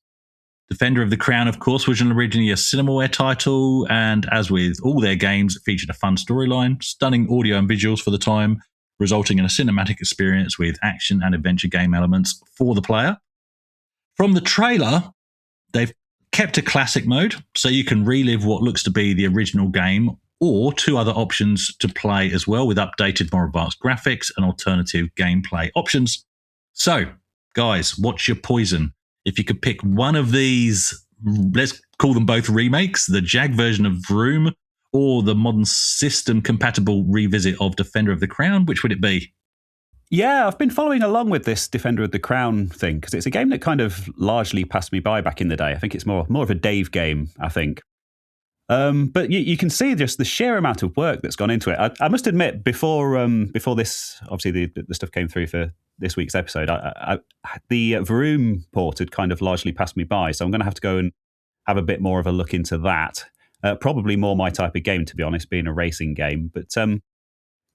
Defender of the Crown, of course, was originally a Cinemaware title, and as with all their games, it featured a fun storyline, stunning audio and visuals for the time, resulting in a cinematic experience with action and adventure game elements for the player. From the trailer, they've kept a classic mode, so you can relive what looks to be the original game, or 2 other options to play as well, with updated, more advanced graphics and alternative gameplay options. So, guys, what's your poison? If you could pick one of these, let's call them both remakes, the Jag version of Vroom or the modern system-compatible revisit of Defender of the Crown, which would it be? Yeah, I've been following along with this Defender of the Crown thing, because it's a game that kind of largely passed me by back in the day. I think it's more of a Dave game, I think. But you can see just the sheer amount of work that's gone into it. I must admit, before this, obviously the stuff came through for this week's episode, the Vroom port had kind of largely passed me by, so I'm going to have to go and have a bit more of a look into that. Probably more my type of game, to be honest, being a racing game. But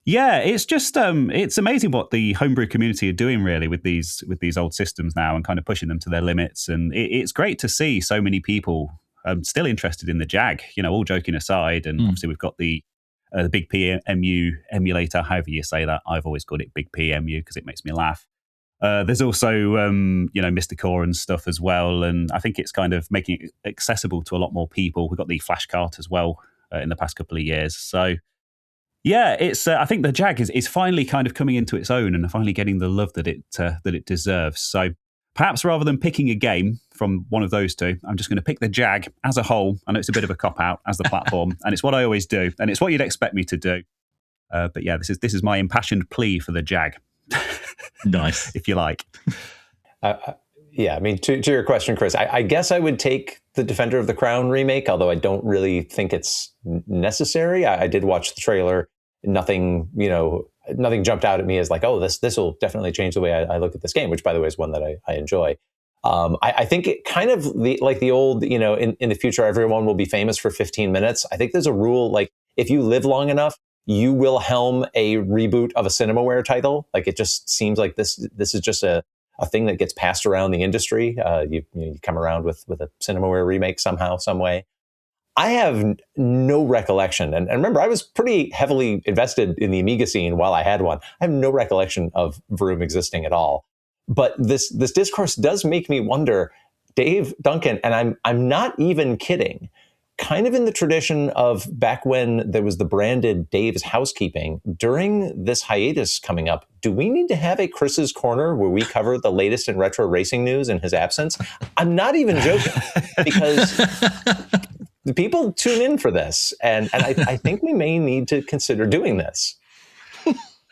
yeah, it's just it's amazing what the homebrew community are doing really with these old systems now, and kind of pushing them to their limits. And it's great to see so many people still interested in the Jag. All joking aside, and obviously we've got the Big PMU emulator, however you say that. I've always called it Big PMU because it makes me laugh. There's also Mr. Core and stuff as well, and I think it's kind of making it accessible to a lot more people. We've got the Flash Cart as well in the past couple of years. So yeah, it's I think the Jag is finally kind of coming into its own and finally getting the love that it deserves. So perhaps rather than picking a game from one of those two, I'm just going to pick the Jag as a whole. I know it's a bit of a cop-out as the platform, and it's what I always do, and it's what you'd expect me to do. But yeah, this is my impassioned plea for the Jag. Nice. If you like. Yeah, I mean, to your question, Chris, I guess I would take the Defender of the Crown remake, although I don't really think it's necessary. I did watch the trailer. Nothing jumped out at me as like, oh, this will definitely change the way I look at this game, which, by the way, is one that I enjoy. I think it kind of like the old, in the future, everyone will be famous for 15 minutes. I think there's a rule, like if you live long enough, you will helm a reboot of a Cinemaware title. Like, it just seems like this is just a thing that gets passed around the industry. You come around with a Cinemaware remake somehow, some way. I have no recollection, and remember, I was pretty heavily invested in the Amiga scene while I had one. I have no recollection of Vroom existing at all. But this discourse does make me wonder, Dave, Duncan, and I'm not even kidding, kind of in the tradition of back when there was the branded Dave's Housekeeping, during this hiatus coming up, do we need to have a Chris's Corner where we cover the latest in retro racing news in his absence? I'm not even joking, because people tune in for this, and I think we may need to consider doing this.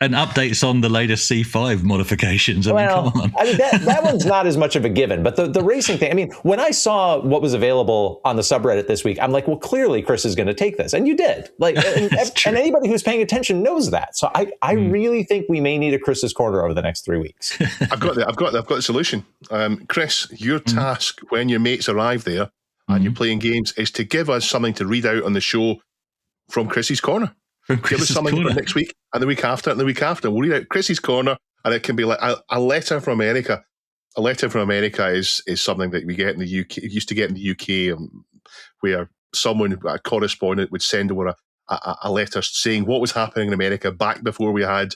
And updates on the latest C5 modifications. I mean, come on. I mean, that one's not as much of a given, but the racing thing, I mean, when I saw what was available on the subreddit this week, I'm like, well, clearly Chris is going to take this. And you did. Like, and anybody who's paying attention knows that. So I really think we may need a Chris's Corner over the next 3 weeks. I've got the solution. Chris, your task when your mates arrive there and you're playing games is to give us something to read out on the show from Chris's Corner. Give us something for next week and the week after and the week after. We'll read out Chris's Corner, and it can be like a letter from America. A letter from America is something that we get in the UK. Used to get in the UK, where a correspondent would send over a letter saying what was happening in America back before we had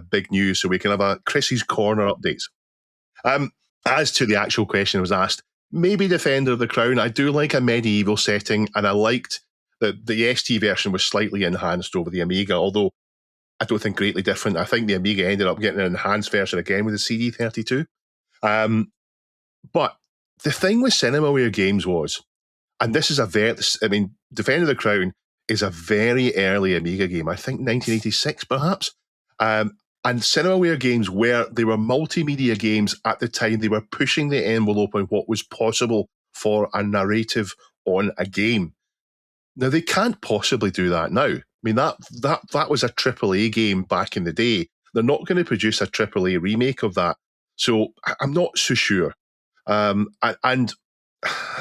big news, so we can have a Chris's Corner updates. As to the actual question that was asked, maybe Defender of the Crown. I do like a medieval setting, and I liked the ST version was slightly enhanced over the Amiga, although I don't think greatly different. I think the Amiga ended up getting an enhanced version again with the CD32. But the thing with Cinemaware games was, and this is Defender of the Crown is a very early Amiga game. I think 1986 perhaps. And Cinemaware games were multimedia games at the time. They were pushing the envelope on what was possible for a narrative on a game. Now, they can't possibly do that now. I mean, that was a AAA game back in the day. They're not going to produce a AAA remake of that. So I'm not so sure. And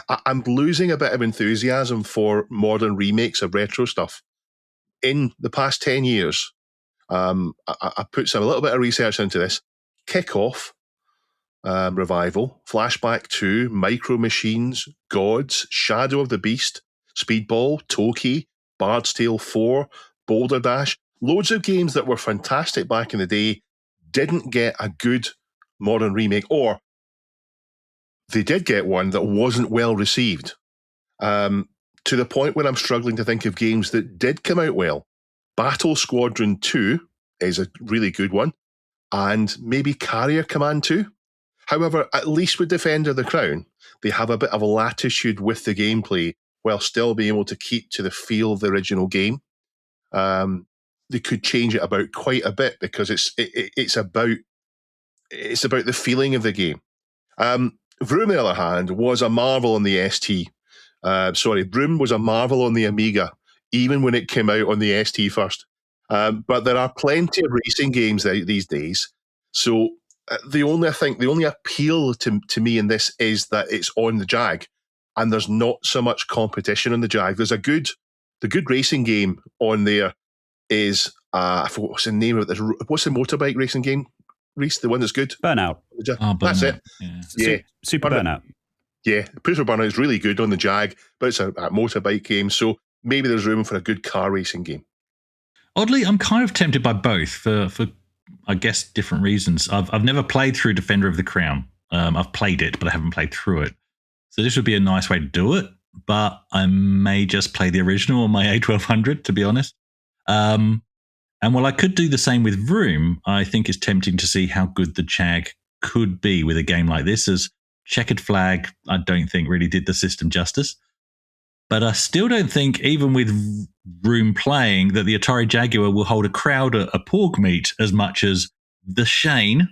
I'm losing a bit of enthusiasm for modern remakes of retro stuff. In the past 10 years, I put a little bit of research into this. Kickoff, Revival, Flashback 2, Micro Machines, Gods, Shadow of the Beast, Speedball, Toki, Bard's Tale 4, Boulder Dash, loads of games that were fantastic back in the day didn't get a good modern remake, or they did get one that wasn't well received. To the point where I'm struggling to think of games that did come out well. Battle Squadron 2 is a really good one, and maybe Carrier Command 2. However, at least with Defender of the Crown, they have a bit of a latitude with the gameplay while still being able to keep to the feel of the original game. They could change it about quite a bit because it's about the feeling of the game. Vroom, on the other hand, was a marvel on the ST. Vroom was a marvel on the Amiga, even when it came out on the ST first. But there are plenty of racing games out these days. So the only appeal to me in this is that it's on the Jag. And there's not so much competition on the Jag. There's the good racing game on there is, I forgot what's the name of it. What's the motorbike racing game, Reese? The one that's good? Burnout. That's it. Yeah. Super Burnout. Yeah, Super Burnout is really good on the Jag, but it's a motorbike game. So maybe there's room for a good car racing game. Oddly, I'm kind of tempted by both for I guess, different reasons. I've never played through Defender of the Crown. I've played it, but I haven't played through it. So this would be a nice way to do it, but I may just play the original on my A1200, to be honest. And while I could do the same with Vroom, I think it's tempting to see how good the Jag could be with a game like this, as Checkered Flag, I don't think really did the system justice. But I still don't think, even with Vroom playing, that the Atari Jaguar will hold a crowd at a porg meet as much as the Shane,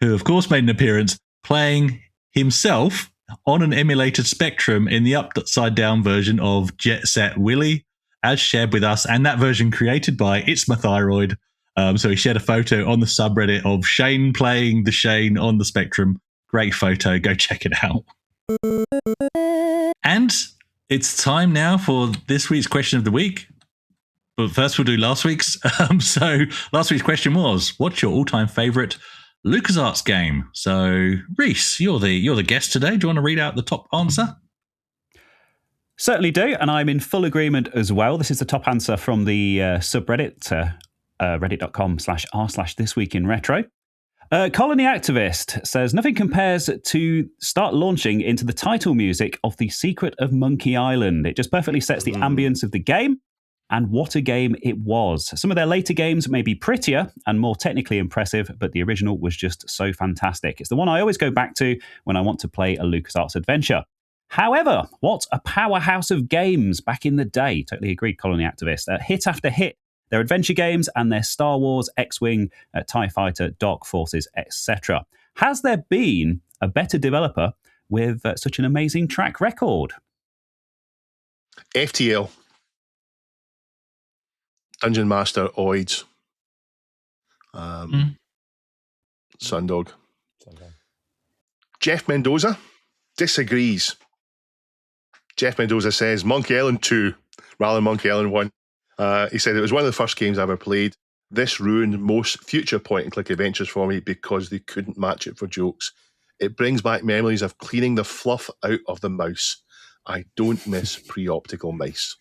who of course made an appearance playing himself on an emulated Spectrum in the upside-down version of Jet Set Willy, as shared with us, and that version created by It's My Thyroid. So he shared a photo on the subreddit of Shane playing the Shane on the Spectrum. Great photo. Go check it out. And it's time now for this week's question of the week. But first, we'll do last week's. So last week's question was, what's your all-time favourite LucasArts game? So, Reese, you're the guest today. Do you want to read out the top answer? Certainly do, and I'm in full agreement as well. This is the top answer from the subreddit, reddit.com/r/thisweekinretro. Colony Activist says, nothing compares to start launching into the title music of The Secret of Monkey Island. It just perfectly sets the ambience of the game, and what a game it was. Some of their later games may be prettier and more technically impressive, but the original was just so fantastic. It's the one I always go back to when I want to play a LucasArts adventure. However, what a powerhouse of games back in the day. Totally agreed, Colony Activist. Hit after hit. Their adventure games and their Star Wars, X-Wing, TIE Fighter, Dark Forces, etc. Has there been a better developer with such an amazing track record? FTL. Dungeon Master, Oids. Sundog. Jeff Mendoza disagrees. Jeff Mendoza says Monkey Island 2 rather than Monkey Island 1. He said it was one of the first games I ever played. This ruined most future point-and-click adventures for me because they couldn't match it for jokes. It brings back memories of cleaning the fluff out of the mouse. I don't miss pre-optical mice.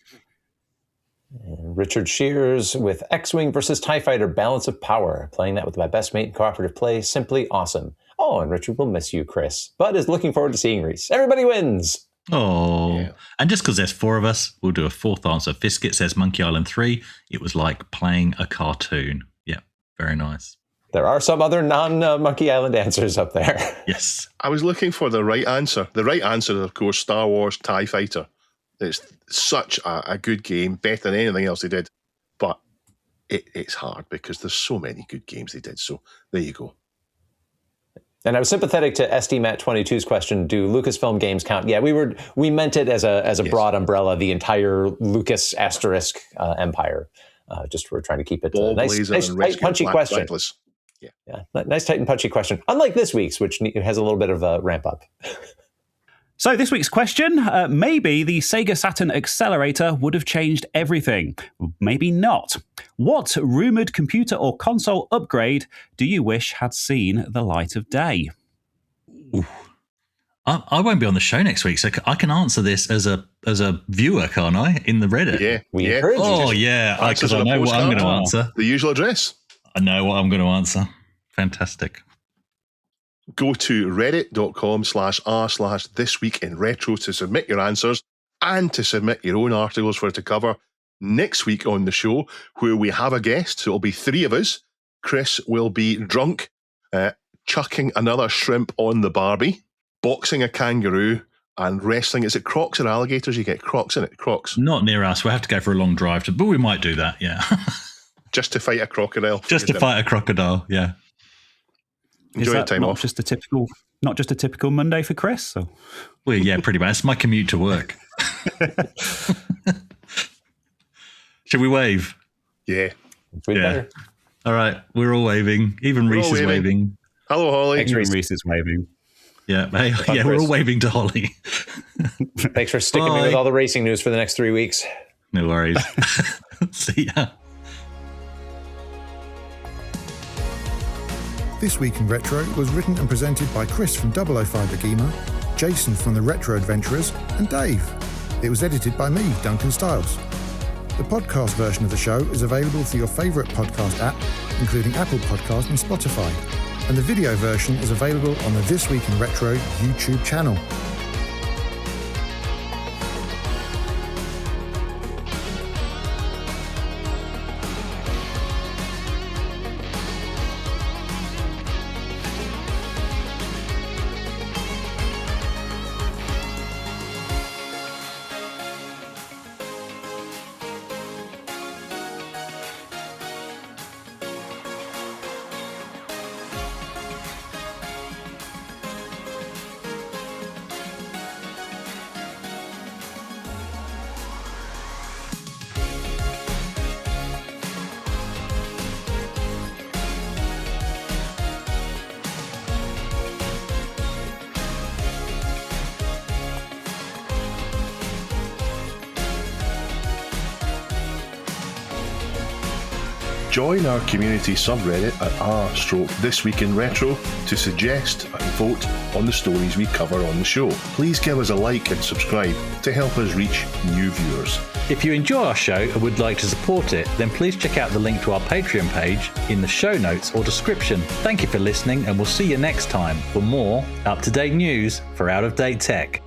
Richard Shears with X-Wing versus TIE Fighter Balance of Power. Playing that with my best mate in cooperative play, simply awesome. Oh, and Richard will miss you, Chris. But is looking forward to seeing Reese. Everybody wins! Oh, yeah. And just because there's four of us, we'll do a fourth answer. Fiskett says Monkey Island 3. It was like playing a cartoon. Yeah, very nice. There are some other non-Monkey Island answers up there. Yes. I was looking for the right answer. The right answer is, of course, Star Wars TIE Fighter. It's such a good game, better than anything else they did. But it's hard because there's so many good games they did. So there you go. And I was sympathetic to SDMat22's question, do Lucasfilm games count? Yeah, we meant it as a yes. Broad umbrella, the entire Lucas asterisk empire. Just we're trying to keep it nice tight, punchy question. Yeah, nice, tight and punchy question. Unlike this week's, which has a little bit of a ramp up. So this week's question, maybe the Sega Saturn Accelerator would have changed everything. Maybe not. What rumoured computer or console upgrade do you wish had seen the light of day? Ooh. I won't be on the show next week, so I can answer this as a viewer, can't I? In the Reddit. Yeah. We encourage you. Oh, yeah, because I know what I'm going to answer. The usual address. I know what I'm going to answer. Fantastic. Go to reddit.com/r/thisweekinretro to submit your answers and to submit your own articles for it to cover next week on the show, where we have a guest. So it'll be three of us. Chris will be drunk, chucking another shrimp on the Barbie, boxing a kangaroo, and wrestling. Is it crocs or alligators? You get crocs in it. Crocs. Not near us. We'll have to go for a long drive, but we might do that, yeah. Just to fight a crocodile. Just to fight a crocodile, yeah. Enjoy your time off. Not just a typical Monday for Chris. So. Well, yeah, pretty much. It's my commute to work. Should we wave? Yeah. Better. All right. We're all waving. Even Reese is waving. Hello, Holly. Even Reese is waving. Yeah. Hey, yeah, we're all waving to Holly. Thanks for sticking me with all the racing news for the next 3 weeks. No worries. See ya. This Week in Retro was written and presented by Chris from 005 AGIMA, Jason from the Retro Adventurers, and Dave. It was edited by me, Duncan Styles. The podcast version of the show is available through your favourite podcast app, including Apple Podcasts and Spotify. And the video version is available on the This Week in Retro YouTube channel. Join our community subreddit at r/This Week in Retro to suggest and vote on the stories we cover on the show. Please give us a like and subscribe to help us reach new viewers. If you enjoy our show and would like to support it, then please check out the link to our Patreon page in the show notes or description. Thank you for listening, and we'll see you next time for more up-to-date news for out-of-date tech.